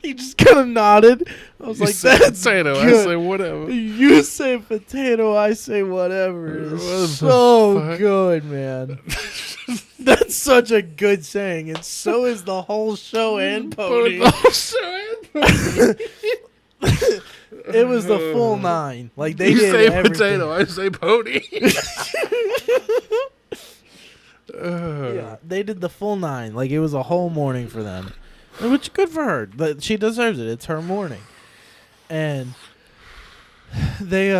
he just kind of nodded. I was You like, say "That's potato, good. I say whatever. You say potato, I say whatever." What the It's so fuck? good, man. That's such a good saying, and so is the whole show and pony. It was the full 9. Like they You did say everything. potato, I say pony. Yeah, they did the full 9. Like it was a whole morning for them, which good for her. But she deserves it. It's her morning, and they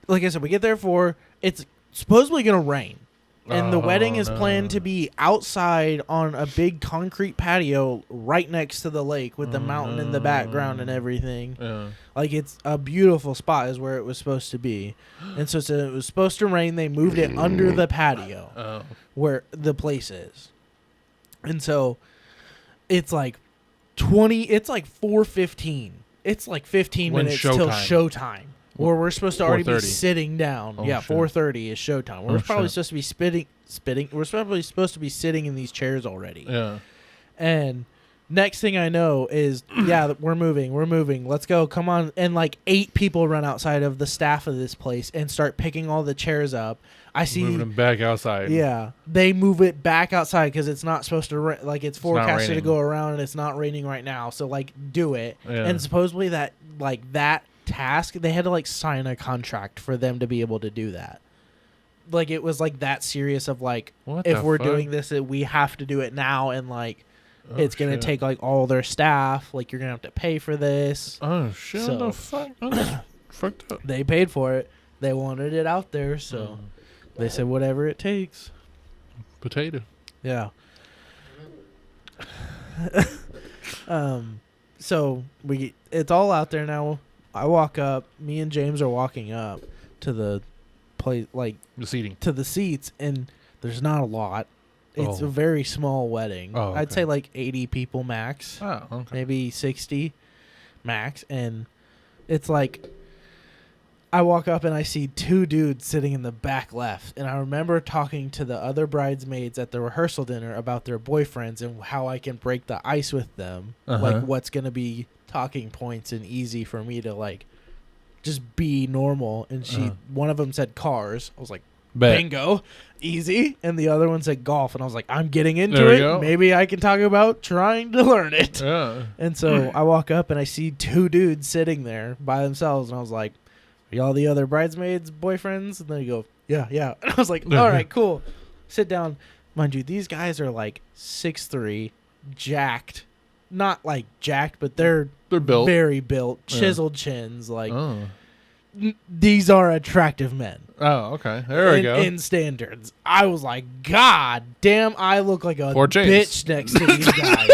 like I said, we get there for it's supposedly gonna rain. And the wedding is planned to be outside on a big concrete patio right next to the lake with the mountain in the background and everything. Yeah. Like, it's a beautiful spot is where it was supposed to be. And so it was supposed to rain. They moved it under the patio where the place is. And so it's like It's like 4:15. It's like 15 When's minutes till showtime. Where we're supposed to already be 4:30? sitting down. Oh, Yeah, shit. 4:30 is showtime. We're Oh, probably shit. supposed to be spitting. We're probably supposed to be sitting in these chairs already. Yeah. And next thing I know is, yeah, we're moving. Let's go. Come on. And like 8 people run outside of the staff of this place and start picking all the chairs up. I see. Moving them back outside. Yeah, they move it back outside because it's not supposed to like it's forecasted to raining. go around and it's not raining right now. So like do it. Yeah. And supposedly that task they had to like sign a contract for them to be able to do that. Like it was like that serious of like What if the we're fuck? doing this we have to do it now and like Oh, it's gonna shit. take like all their staff. Like you're gonna have to pay for this. Oh shit! So- What the fuck? That's fucked up. They paid for it. They wanted it out there, so they said whatever it takes. Potato. Yeah. So it's all out there now. I walk up. Me and James are walking up to the place, like The seating. to the seats, and there's not a lot. It's Oh. a very small wedding. Oh, I'd okay. say like 80 people max, Oh, okay. maybe 60 max, and it's like I walk up and I see 2 dudes sitting in the back left, and I remember talking to the other bridesmaids at the rehearsal dinner about their boyfriends and how I can break the ice with them, like what's gonna be talking points and easy for me to like just be normal. And one of them said cars. I was like, Bet. bingo, easy. And the other one said golf, and I was like, I'm getting into There we it. go. Maybe I can talk about trying to learn it. Yeah. And so I walk up and I see 2 dudes sitting there by themselves, and I was like, are y'all the other bridesmaids' boyfriends? And then you go, yeah. And I was like, all right, cool. Sit down. Mind you, these guys are like 6'3", jacked. Not like jacked, but they're built. very built, Yeah. chiseled chins. Like Oh. These are attractive men. Oh, okay. There we go. In standards. I was like, God damn, I look like a Poor James. bitch next to these guys.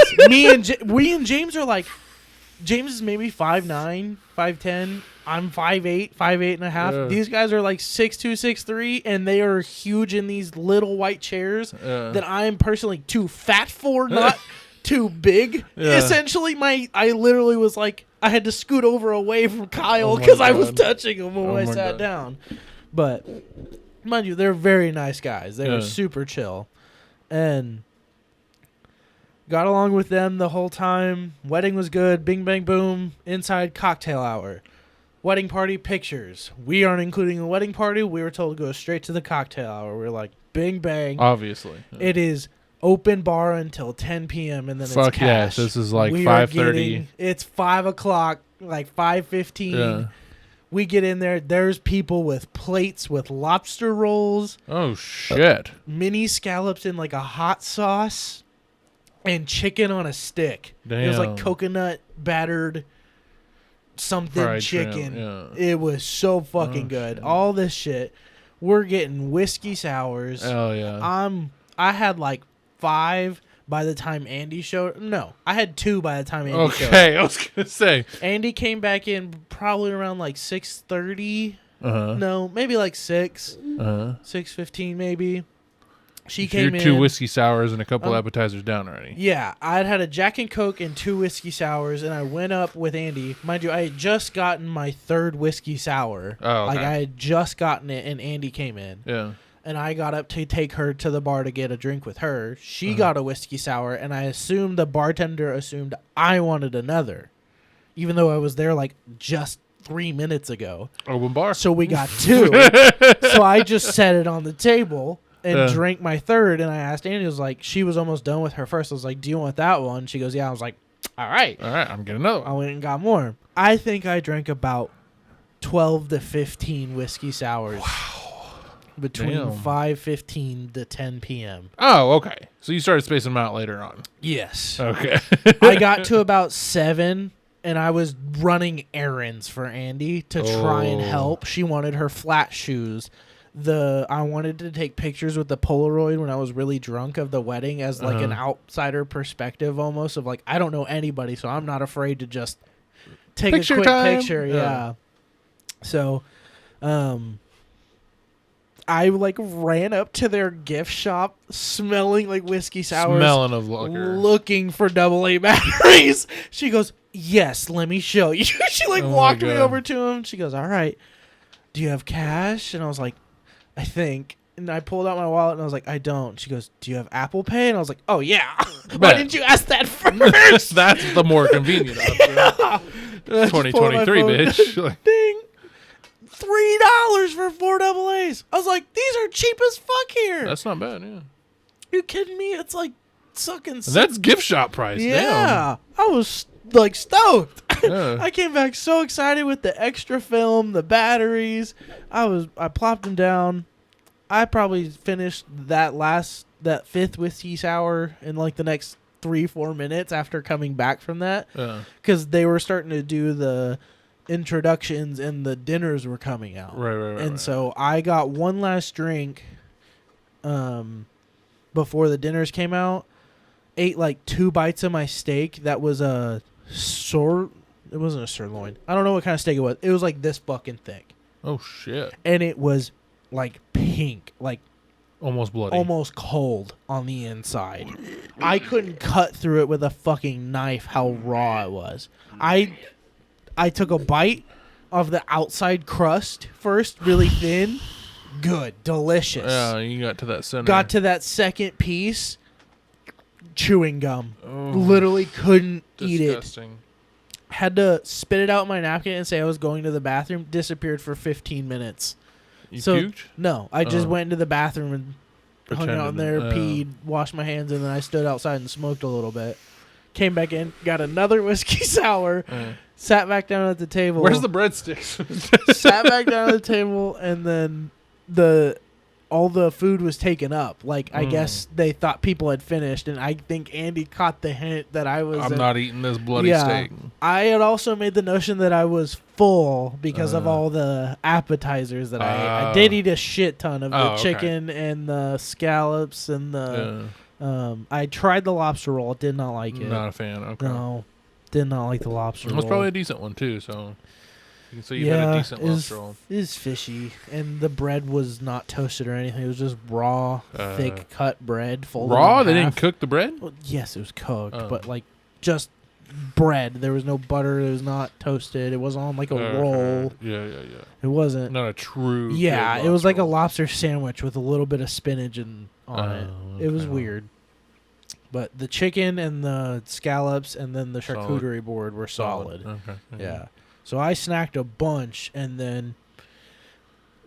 We and James are like, James is maybe 5'9", 5'10". I'm 5'8", 5'8 and a half. Yeah. These guys are like 6'2", 6'3", and they are huge in these little white chairs that I am personally too fat for, not too big. Yeah. Essentially, I literally was like, I had to scoot over away from Kyle Oh my because I was God. touching him when Oh I my sat God. down. But mind you, they're very nice guys. They were Yeah. super chill, and got along with them the whole time. Wedding was good. Bing bang boom. Inside cocktail hour. Wedding party pictures. We aren't including the wedding party. We were told to go straight to the cocktail hour. We're like, bing bang. Obviously. It is open bar until 10 p.m. and then Fuck it's cash. yes, this is like We are 5:30. getting- It's 5 o'clock, like 5:15. Yeah. We get in there. There's people with plates with lobster rolls, Oh shit. mini scallops in like a hot sauce, and chicken on a stick. It was like Damn. coconut battered something Fried chicken. shrimp, It was so fucking Oh, good. shit. All this shit. We're getting whiskey sours. Oh yeah. I had like 5 by the time Andy showed. No, I had 2 by the time Andy showed. Okay, I was gonna say. Andy came back in probably around like 6:30. Uh No, maybe like 6, huh. 6:15 maybe. She You're came in. 2 whiskey sours and a couple Um, appetizers down already. Yeah, I'd had a Jack and Coke and 2 whiskey sours, and I went up with Andy. Mind you, I had just gotten my 3rd whiskey sour. Oh, okay. Like I had just gotten it, and Andy came in. Yeah. And I got up to take her to the bar to get a drink with her. She Uh-huh. got a whiskey sour, and I assumed the bartender assumed I wanted another, even though I was there like just 3 minutes ago. Open bar. So we got 2. So I just set it on the table and Yeah. drank my 3rd. And I asked Andy, was like, she was almost done with her first. I was like, do you want that one? She goes, yeah. I was like, all right. All right, I'm getting another I one. went and got more. I think I drank about 12 to 15 whiskey sours. Between Damn. 5:15 to 10 p.m. Oh, okay. So you started spacing them out later on. Yes. Okay. I got to about 7, and I was running errands for Andy to try and Oh. help. She wanted her flat shoes. I wanted to take pictures with the Polaroid when I was really drunk of the wedding as like an outsider perspective almost of like, I don't know anybody, so I'm not afraid to just take Picture a quick time. picture. Yeah. Yeah. So, I like ran up to their gift shop smelling like whiskey sours. Smelling of liquor. Looking for AA batteries. She goes, yes, let me show you. She like Oh my walked me God. over to him. She goes, all right, do you have cash? And I was like, I think. And I pulled out my wallet and I was like, I don't. She goes, do you have Apple Pay? And I was like, oh yeah. Why Bet. didn't you ask that first? That's the more convenient option. I just pulled out my 2023, phone. bitch. Like, Ding. $3 for 4 AAs. I was like, these are cheap as fuck here. that's not bad, yeah. You kidding me? It's like sucking. That's gift shop price. Yeah, I was like stoked. Yeah. I came back so excited with the extra film, the batteries. I plopped them down. I probably finished that fifth whiskey sour in like the next 3-4 minutes after coming back from that, Yeah. because they were starting to do the introductions and the dinners were coming out. Right. And so I got one last drink before the dinners came out. Ate like 2 bites of my steak. That was a it wasn't a sirloin. I don't know what kind of steak it was. It was like this fucking thick. Oh shit. And it was like pink, like Almost bloody. almost cold on the inside. I couldn't cut through it with a fucking knife how raw it was. I took a bite of the outside crust first, really thin. Good. Delicious. Yeah, you got to that center. Got to that second piece, chewing gum. Oh, Literally couldn't eat it. disgusting. Had to spit it out in my napkin and say I was going to the bathroom. Disappeared for 15 minutes. You So- puked? No, I just Oh. went into the bathroom and hung out in there, Pretended, peed, washed my hands, and then I stood outside and smoked a little bit. Came back in, got another whiskey sour, sat back down at the table. Where's the breadsticks? Sat back down at the table, and then all the food was taken up. Like, I guess they thought people had finished, and I think Andy caught the hint that I was... I'm not eating this bloody Yeah. steak. I had also made the notion that I was full because of all the appetizers that I ate. I did eat a shit ton of the okay. chicken and the scallops and the... I tried the lobster roll. Did not like it. Not a fan. Okay. No, did not like the lobster It roll. was probably a decent one too. So you can say you had a decent lobster roll. It was fishy, and the bread was not toasted or anything. It was just raw, thick cut bread. Folded Raw? in They half. didn't cook the bread? Well, yes, it was cooked, Oh. but like just bread. There was no butter. It was not toasted. It wasn't on like a roll. Yeah. It wasn't. Not a true. Yeah, good it was like a roll. lobster sandwich with a little bit of spinach on it. It was okay. weird. But the chicken and the scallops and then the Solid. charcuterie board were solid. Okay. Yeah. So I snacked a bunch, and then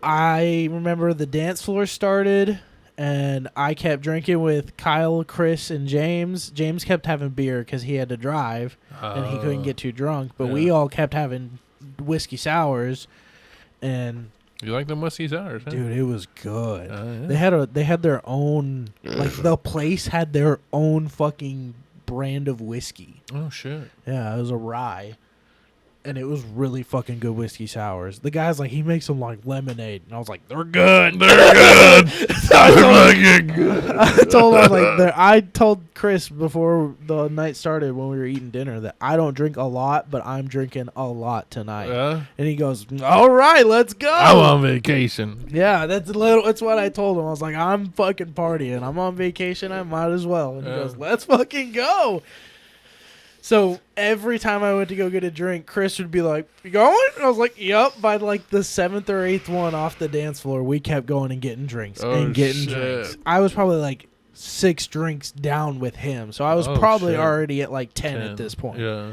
I remember the dance floor started, and I kept drinking with Kyle, Chris, and James. James kept having beer because he had to drive, and he couldn't get too drunk. But we yeah. all kept having whiskey sours, and You like them whiskey sours, huh? dude, it was good. Yeah. They had their own, like the place had their own fucking brand of whiskey. Oh shit. Yeah, it was a rye. And it was really fucking good whiskey sours. The guy's like, he makes them like lemonade. And I was like, they're good. They're good. So I told They're fucking good. I told Chris before the night started when we were eating dinner that I don't drink a lot, but I'm drinking a lot tonight. Yeah. And he goes, all right, let's go. I'm on vacation. Yeah, that's what I told him. I was like, I'm fucking partying. I'm on vacation. I might as well. And he Yeah. goes, let's fucking go. So every time I went to go get a drink, Chris would be like, "You going?" And I was like, "Yup." By like the 7th or 8th one off the dance floor, we kept going and getting drinks Oh, drinks. shit. I was probably like 6 drinks down with him, so I was Oh, probably shit. already at like 10 at this point. Yeah.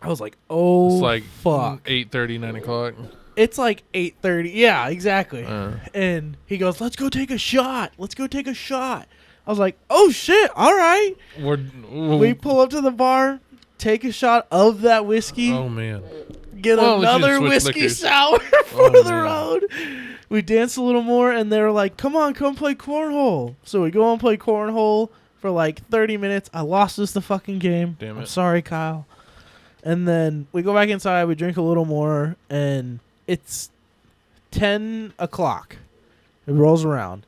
I was like, "Oh, It's like fuck!" 8:30, 9 o'clock. It's like 8:30. Yeah, exactly. Uh, And he goes, "Let's go take a shot. Let's go take a shot." I was like, "Oh shit! All right." We pull up to the bar, take a shot of that whiskey, Oh man. get Well, we should another switch whiskey liquors. sour for Oh, the man. road. We danced a little more, and they were like, come play cornhole. So we go and play cornhole for like 30 minutes. I lost us the fucking game. Damn I'm it. sorry, Kyle. And then we go back inside, we drink a little more, and it's 10 o'clock. It rolls around.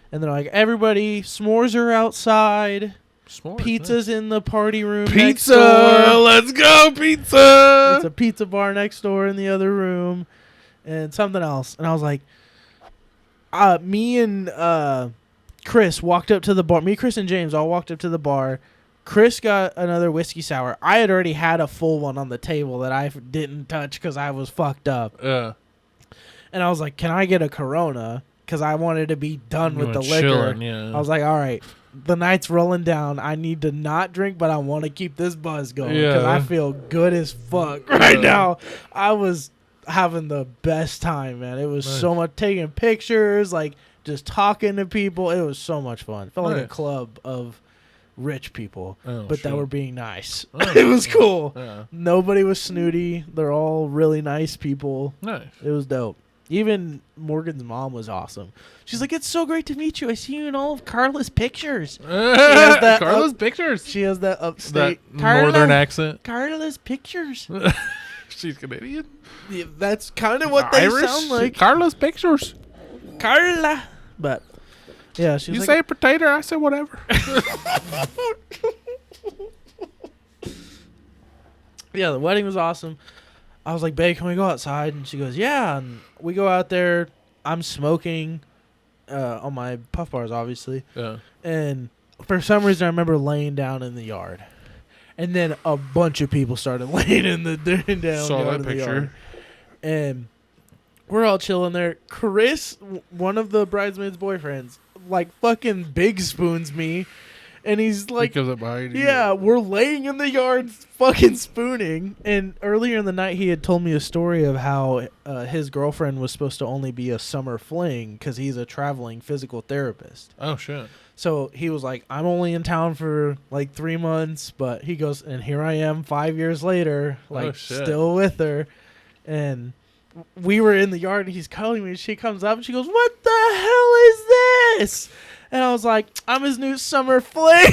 And they're like, everybody, s'mores are outside. S'mores, Pizza's in the party room. nice. next Pizza. door. Let's go pizza. It's a pizza bar next door in the other room, and something else. And I was like, Me and Chris walked up to the bar. Me, Chris, and James all walked up to the bar. Chris got another whiskey sour. I had already had a full one on the table that I didn't touch because I was fucked up. Yeah. And I was like, can I get a Corona? Because I wanted to be done with the liquor. Chilling, yeah. I was like, all right, the night's rolling down. I need to not drink, but I want to keep this buzz going because I feel good as fuck right now. I was having the best time, man. It was so much taking pictures, like just talking to people. It was so much fun. It felt like a club of rich people, but that were being nice. It was cool. Yeah. Nobody was snooty. They're all really nice people. Nice. It was dope. Even Morgan's mom was awesome. She's like, it's so great to meet you. I see you in all of Carla's pictures. Carla's pictures. She has that upstate northern accent. Carla's pictures. She's Canadian. Yeah, that's kind of what they sound like. Carla's pictures. Carla. But yeah, she was You like, say potato, I say whatever. yeah, the wedding was awesome. I was like, babe, can we go outside? And she goes, yeah. And we go out there. I'm smoking on my puff bars, obviously. Yeah. And for some reason, I remember laying down in the yard. And then a bunch of people started laying down. Saw that picture. And we're all chilling there. Chris, one of the bridesmaids' boyfriends, like fucking big spoons me. And he's like, because of behind you. yeah, we're laying in the yard fucking spooning. And earlier in the night, he had told me a story of how his girlfriend was supposed to only be a summer fling because he's a traveling physical therapist. Oh, shit. So he was like, I'm only in town for like 3 months. But he goes, and here I am 5 years later, like still with her. And we were in the yard and he's calling me. And she comes up and she goes, what the hell is this? And I was like, I'm his new summer fling.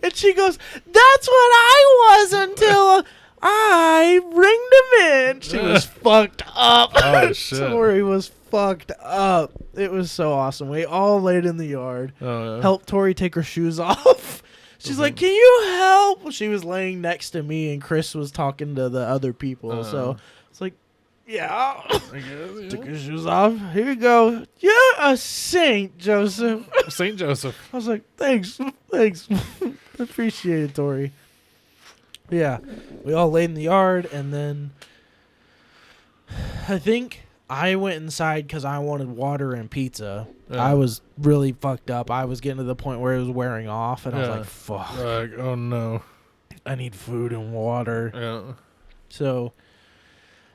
And she goes, that's what I was until I ringed him in. She was fucked up. Oh, shit. Tori was fucked up. It was so awesome. We all laid in the yard. Oh, yeah. Helped Tori take her shoes off. She's like, can you help? She was laying next to me and Chris was talking to the other people. So it's like, yeah. I guess, yeah. Took his shoes off. Here you go. You're a saint, Joseph. St. Joseph. I was like, thanks. Appreciate it, Tori. Yeah. We all laid in the yard, and then I think I went inside because I wanted water and pizza. Yeah. I was really fucked up. I was getting to the point where it was wearing off, and I was like, fuck. Like, oh, no. I need food and water. Yeah. So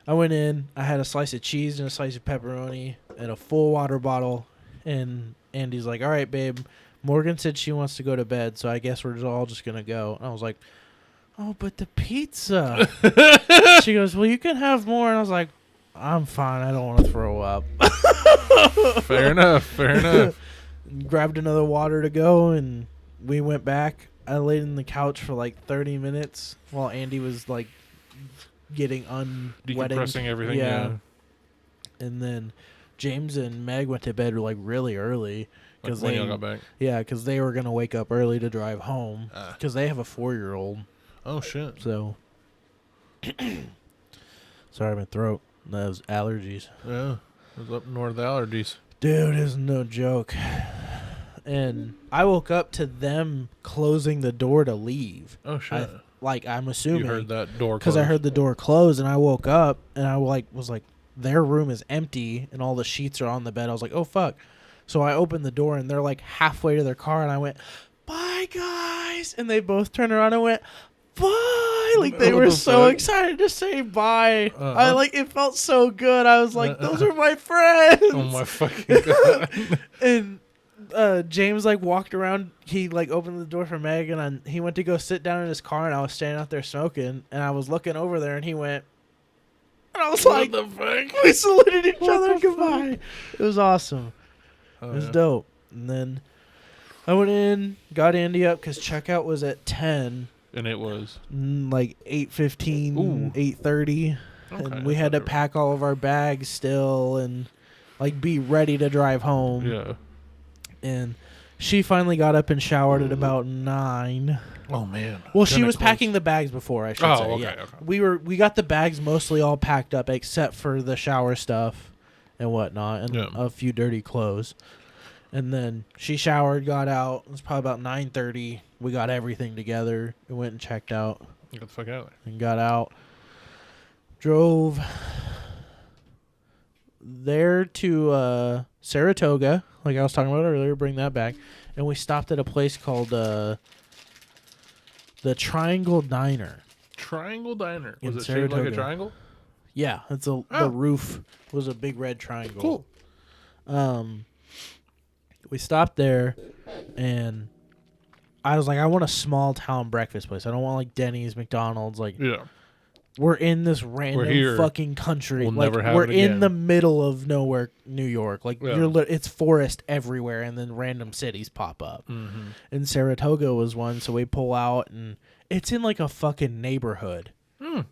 I went in. I had a slice of cheese and a slice of pepperoni and a full water bottle. And Andy's like, all right, babe. Morgan said she wants to go to bed, so I guess we're all just going to go. And I was like, oh, but the pizza. She goes, well, you can have more. And I was like, I'm fine. I don't want to throw up. Fair enough. Grabbed another water to go, and we went back. I laid in the couch for like 30 minutes while Andy was like getting decompressing everything. Yeah. And then James and Meg went to bed like really early because when y'all got back. Yeah, because they were gonna wake up early to drive home because they have a 4-year-old. Oh shit! So sorry, my throat. Those allergies. Yeah, it was up north allergies. Dude, it's no joke. And I woke up to them closing the door to leave. Oh shit! I'm assuming you heard that door because I heard the door close, and I woke up and I was like, their room is empty and all the sheets are on the bed. I was like, oh fuck! So I opened the door and they're like halfway to their car, and I went, bye guys, and they both turned around and went, bye. Like they were so excited to say bye. It felt so good. I was like, those are my friends. Oh my fucking god! And James like walked around. He like opened the door for Meg, and he went to go sit down in his car, and I was standing out there smoking, and I was looking over there, and he went, and I was like, what the fuck? We saluted each other goodbye. It was awesome. It was dope. And then I went in, got Andy up because checkout was at 10. And it was like 8:15, 8:30, and we had to pack all of our bags still and like be ready to drive home. Yeah. And she finally got up and showered at about 9. Oh man. Well, she was packing the bags before, I should say. Okay, Yeah. okay. We got the bags mostly all packed up except for the shower stuff and whatnot, and Yeah. a few dirty clothes. And then she showered, got out. It was probably about 9:30. We got everything together and went and checked out Get the fuck out of there. and got out. Drove there to Saratoga, like I was talking about earlier. Bring that back, and we stopped at a place called the Triangle Diner. Triangle Diner. In Was it shaped like a Saratoga. triangle? Yeah, the roof was a big red triangle. Cool. We stopped there, and I was like, I want a small town breakfast place. I don't want like Denny's, McDonald's. Like, Yeah. we're in this random here. fucking country. We'll like, never have we're it in again. the middle of nowhere, New York. Like, Yeah. it's forest everywhere, and then random cities pop up. Mm-hmm. And Saratoga was one, so we pull out, and it's in like a fucking neighborhood.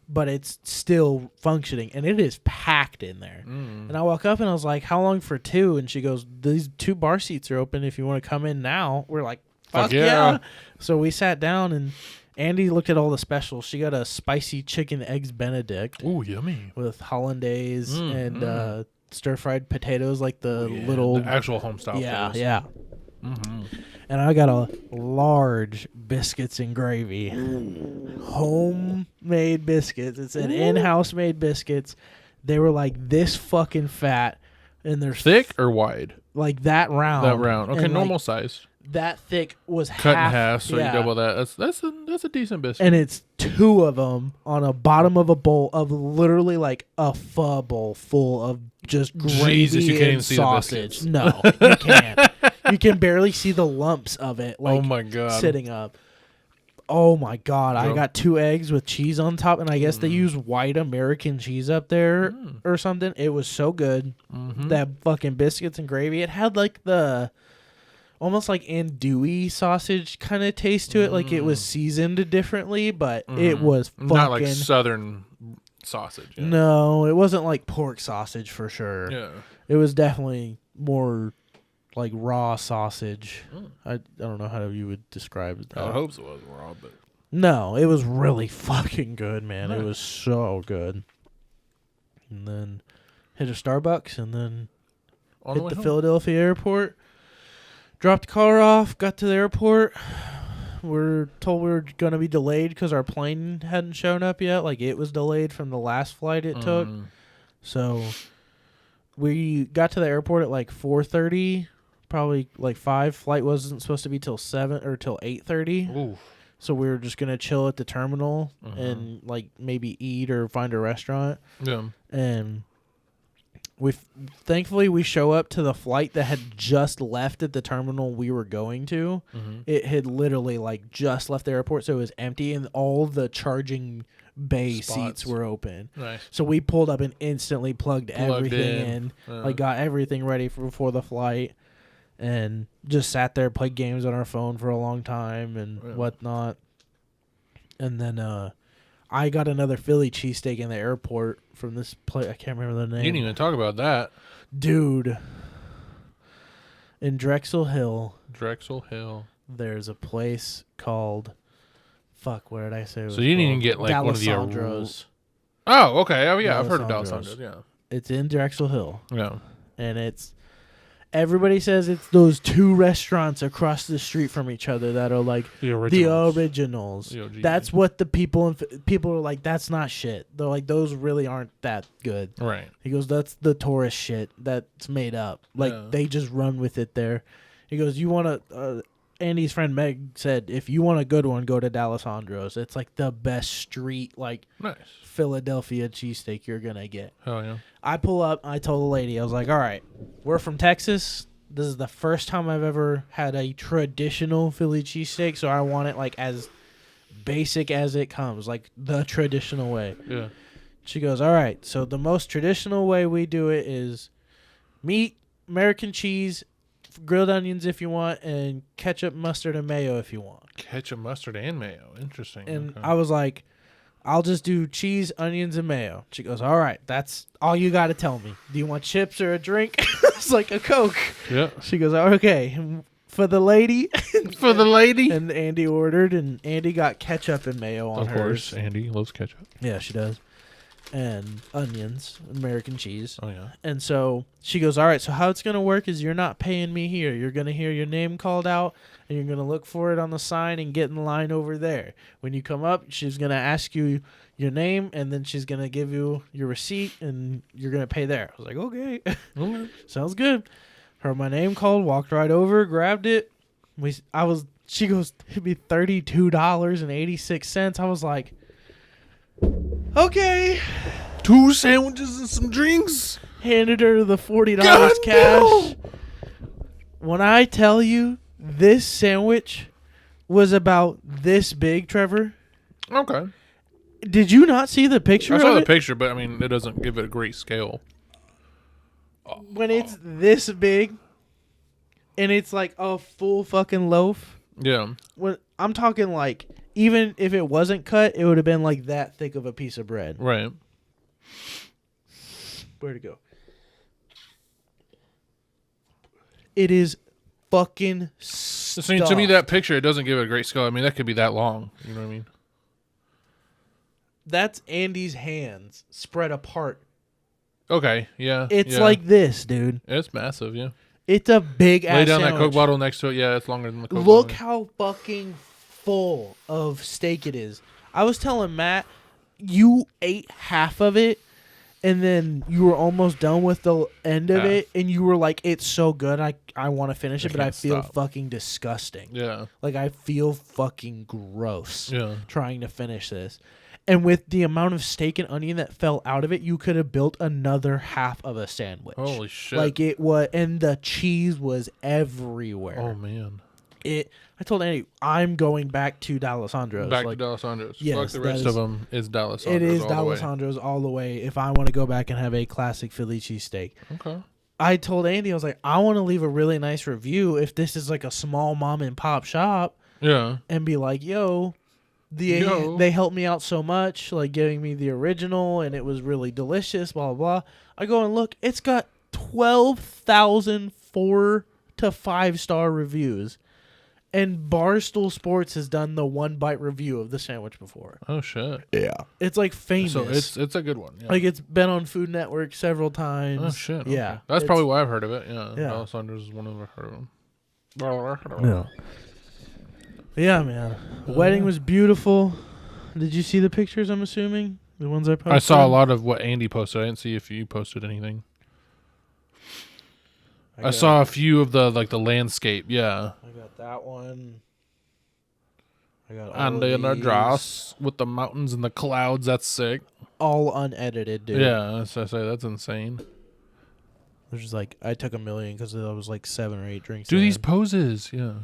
But it's still functioning, and it is packed in there. And I walk up, and I was like, how long for two? And she goes, these 2 bar seats are open if you want to come in now. We're like, fuck yeah. So we sat down, and Andy looked at all the specials. She got a spicy chicken eggs Benedict Ooh, yummy. with hollandaise and stir-fried potatoes, like the little... The actual home style. yeah, potatoes. yeah. Mm-hmm. And I got a large biscuits and gravy. Homemade biscuits. It said in-house made biscuits. They were like this fucking fat. And they're Thick or wide? like that round. That round. Okay, And, normal like, size. that thick was Cut in half, so yeah. you double that. That's a decent biscuit. And it's 2 of them on a bottom of a bowl of literally like a pho bowl full of just gravy Jesus, you can't and even see the sausage. biscuits. No, you can't. You can barely see the lumps of it. Like, oh my god. sitting up. Oh my god! I Yep. got 2 eggs with cheese on top, and I guess they use white American cheese up there or something. It was so good. That fucking biscuits and gravy. It had like the almost like andouille sausage kind of taste to it. Like it was seasoned differently, but it was fucking Not like southern sausage. Yeah. no. It wasn't like pork sausage for sure. Yeah. It was definitely more like raw sausage. I don't know how you would describe it. I hope it was raw, but No, it was really fucking good, man. Nice. It was so good. And then hit a Starbucks, and then on hit way the home. Philadelphia airport. Dropped the car off, got to the airport. We're told we were going to be delayed because our plane hadn't shown up yet. Like, it was delayed from the last flight it took. So we got to the airport at like 4:30, probably like 5. Flight wasn't supposed to be till 7 or till 8:30. Ooh. So we were just gonna chill at the terminal and like maybe eat or find a restaurant. Yeah. And thankfully we show up to the flight that had just left at the terminal we were going to. It had literally like just left the airport, so it was empty, and all the charging bay Spots. seats were open. Nice. So we pulled up and instantly plugged everything in. Like got everything ready for the flight. And just sat there, played games on our phone for a long time and whatnot. And then I got another Philly cheesesteak in the airport from this place. I can't remember the name. You didn't even talk about that. Dude. In Drexel Hill, Drexel Hill. there's a place called... Fuck, what did I say? it was So you didn't even called? get like one of the D'Alessandro's. Oh, okay. Oh yeah, I've heard of D'Alessandro's. D'Alessandro's. It's in Drexel Hill. Yeah. And it's... Everybody says it's those 2 restaurants across the street from each other that are like The the originals. originals. The OG. That's what the people are like. That's not shit. They're like, those really aren't that good. Right. He goes, that's the tourist shit that's made up. Like Yeah. they just run with it there. He goes, you want to? Andy's friend Meg said, if you want a good one, go to D'Alessandro's. It's like the best street like Nice. Philadelphia cheesesteak you're gonna get. Hell yeah. I pull up. I told the lady, I was like, all right, we're from Texas. This is the first time I've ever had a traditional Philly cheesesteak, so I want it like as basic as it comes, like the traditional way. Yeah. She goes, all right, so the most traditional way we do it is meat, American cheese, grilled onions if you want, and ketchup, mustard, and mayo if you want. Ketchup, mustard, and mayo. Interesting. And Okay. I was like, I'll just do cheese, onions, and mayo. She goes, all right, that's all you got to tell me. Do you want chips or a drink? It's like a Coke. Yeah. She goes, okay, for the lady. For the lady. And Andy ordered, and Andy got ketchup and mayo on Of hers. course, Andy loves ketchup. Yeah, she does. and onions, American cheese. Oh yeah. And so she goes, all right, so how it's going to work is you're not paying me here. You're going to hear your name called out, and you're going to look for it on the sign and get in line over there. When you come up, she's going to ask you your name, and then she's going to give you your receipt, and you're going to pay there. I was like, okay. Okay. Sounds good. Heard my name called, walked right over, grabbed it. She goes, it'd be $32.86. I was like, okay. 2 sandwiches and some drinks. Handed her the $40 God, cash. no. When I tell you this sandwich was about this big, Trevor, Okay. did you not see the picture I saw of the it? picture, but I mean, it doesn't give it a great scale. When it's this big and it's like a full fucking loaf. Yeah. When I'm talking like, even if it wasn't cut, it would have been like that thick of a piece of bread. Right. Where'd it go? It is fucking stuffed. See, to me, that picture, it doesn't give it a great scale. I mean, that could be that long. You know what I mean? That's Andy's hands spread apart. Okay. Yeah. It's yeah. like this, dude. It's massive. Yeah. It's a big ass Lay down sandwich. that Coke bottle next to it. Yeah, it's longer than the Coke Look bottle. how fucking full of steak it is. I was telling Matt, you ate half of it, and then you were almost done with the end of Half. it, and you were like, it's so good, I want to finish I it, but I can't feel stop. fucking disgusting. Yeah. Like, I feel fucking gross Yeah. trying to finish this. And with the amount of steak and onion that fell out of it, you could have built another half of a sandwich. Holy shit. Like, it was, and the cheese was everywhere. Oh, man. I told Andy, I'm going back to D'Alessandro's. Back like, to D'Alessandro's. yes, Fuck the that rest is- of them. It's D'Alessandro's. it is all the way. D'Alessandro's all the way if I want to go back and have a classic Philly cheesesteak. Okay. I told Andy, I was like, I want to leave a really nice review if this is like a small mom and pop shop Yeah. and be like, they helped me out so much, like giving me the original, and it was really delicious, blah, blah, blah. I go and look, it's got 12,000 4 to 5-star reviews. And Barstool Sports has done the 1-bite review of the sandwich before. Oh, shit. Yeah. It's like famous. So it's a good one. Yeah. Like, it's been on Food Network several times. Oh, shit. Yeah. Okay. That's probably why I've heard of it. Yeah. Yeah. D'Alessandro's is one of them I've heard of them. Yeah. Yeah, man. The wedding was beautiful. Did you see the pictures, I'm assuming? The ones I posted? I saw a lot of what Andy posted. I didn't see if you posted anything. I saw a few of the landscape. Yeah. I got that one. I got all And of then the these. dross with the mountains and the clouds. That's sick. All unedited, dude. Yeah. So I say that's insane. There's just like, I took 1,000,000 because there was like 7 or 8 drinks. Do in these it. poses. Yeah.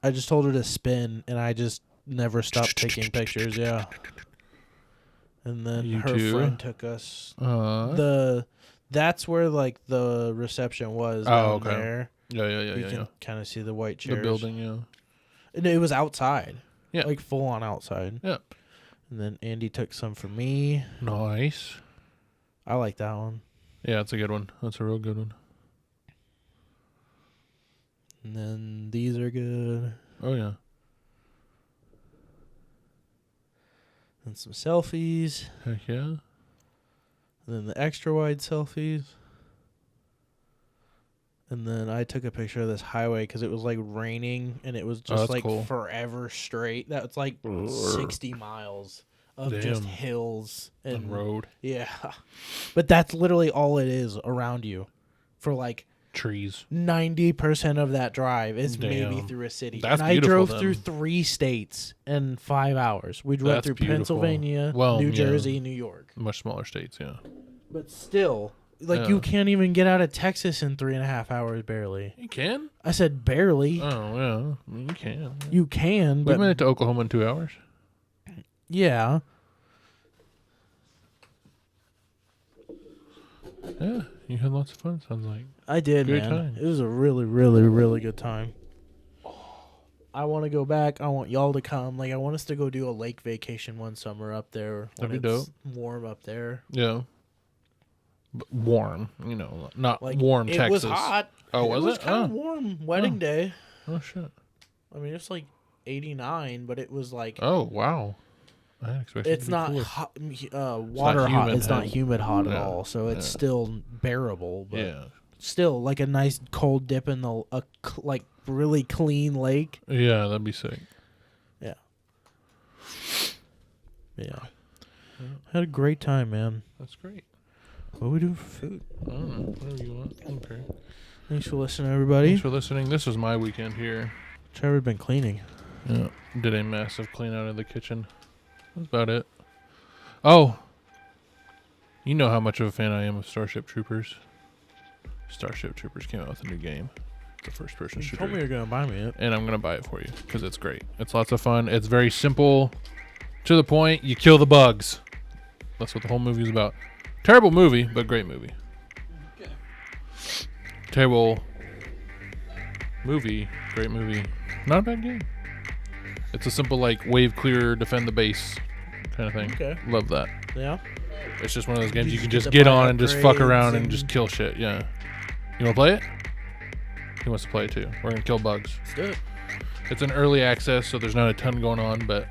I just told her to spin, and I just never stopped taking pictures. Yeah. And then You her too? friend took us. Uh, That's where like the reception was. Oh, down okay. there. yeah. You can kind of see the white The chairs. building. Yeah. And it was outside. Yeah. Like full on outside. Yeah. And then Andy took some for me. Nice. I like that one. Yeah, it's a good one. That's a real good one. And then these are good. Oh yeah. And some selfies. Heck yeah. And then the extra wide selfies. And then I took a picture of this highway because it was like raining and it was just that's like cool. forever straight. That's like 60 miles of just Damn. hills And and road. Yeah. But that's literally all it is around you for like Trees. 90% of that drive is maybe Damn. through a city. That's and I beautiful drove through then. 3 states in 5 hours. We drove That's through beautiful. Pennsylvania, Well, New yeah. Jersey, New York. Much smaller states. Yeah. But still, like Yeah. you can't even get out of Texas in 3.5 hours barely. You can. I said barely. Oh yeah. I mean, you can. Yeah. You can, We but made it to Oklahoma in 2 hours. yeah. Yeah. You had lots of fun. Sounds like. I did, Good man. times. It was a really, really, really good time. I want to go back. I want y'all to come. Like, I want us to go do a lake vacation one summer up there when That'd be it's warm up there. Yeah. But warm. You know, not Like warm it Texas. was hot. Oh, was it? was it? kind of Oh. warm wedding Oh. day. Oh shit. I mean, it's like 89, but it was like Oh wow. I expect it It's to be not cooler. hot, water hot. humid It's not hot. humid hot at Yeah. all, so it's Yeah. still bearable. But Yeah. still, like a nice cold dip in like really clean lake. Yeah, that'd be sick. Yeah. Had a great time, man. That's great. What are we doing for food? I don't know. Whatever you want. Okay. Thanks for listening, everybody. Thanks for listening. This was my weekend here. Trevor been cleaning. Yeah. Did a massive clean out of the kitchen. That's about it. Oh. You know how much of a fan I am of Starship Troopers. Starship Troopers came out with a new game. It's a first-person You shooter. told me you were gonna buy me it. And I'm going to buy it for you because it's great. It's lots of fun. It's very simple. To the point. You kill the bugs. That's what the whole movie is about. Terrible movie, but great movie. Terrible movie, great movie. Not a bad game. It's a simple, like, wave clear, defend the base kind of thing. Okay. Love that. Yeah. It's just one of those games you can get just to get buy on and just fuck around upgrades and just kill shit. Yeah. You want to play it? He wants to play it too. We're going to kill bugs. Let's do it. It's an early access, so there's not a ton going on, but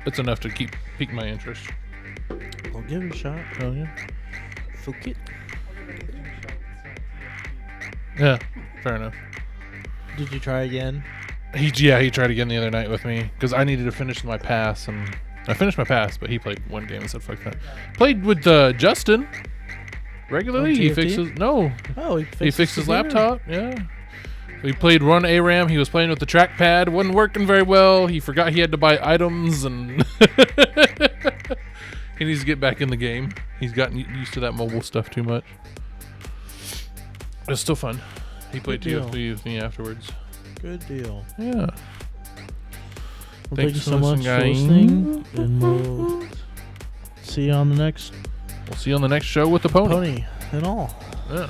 it's enough to pique my interest. I'll give it a shot. Oh, yeah. Fuck it. Yeah, fair enough. Did you try again? He tried again the other night with me because I needed to finish my pass, and I finished my pass, but he played one game and said fuck that. Played with Justin regularly. On He TFT? fixes no, Oh, he fixed his the computer. laptop. Yeah, we played Run ARAM. He was playing with the trackpad, wasn't working very well. He forgot he had to buy items, and he needs to get back in the game. He's gotten used to that mobile stuff too much. It's still fun. He played Good deal. TFT with me afterwards. Good deal. Yeah. Well, thank Thanks you for so much listening, for guys. listening, and we'll see you on the next We'll see you on the next show with the pony. pony and all. Yeah.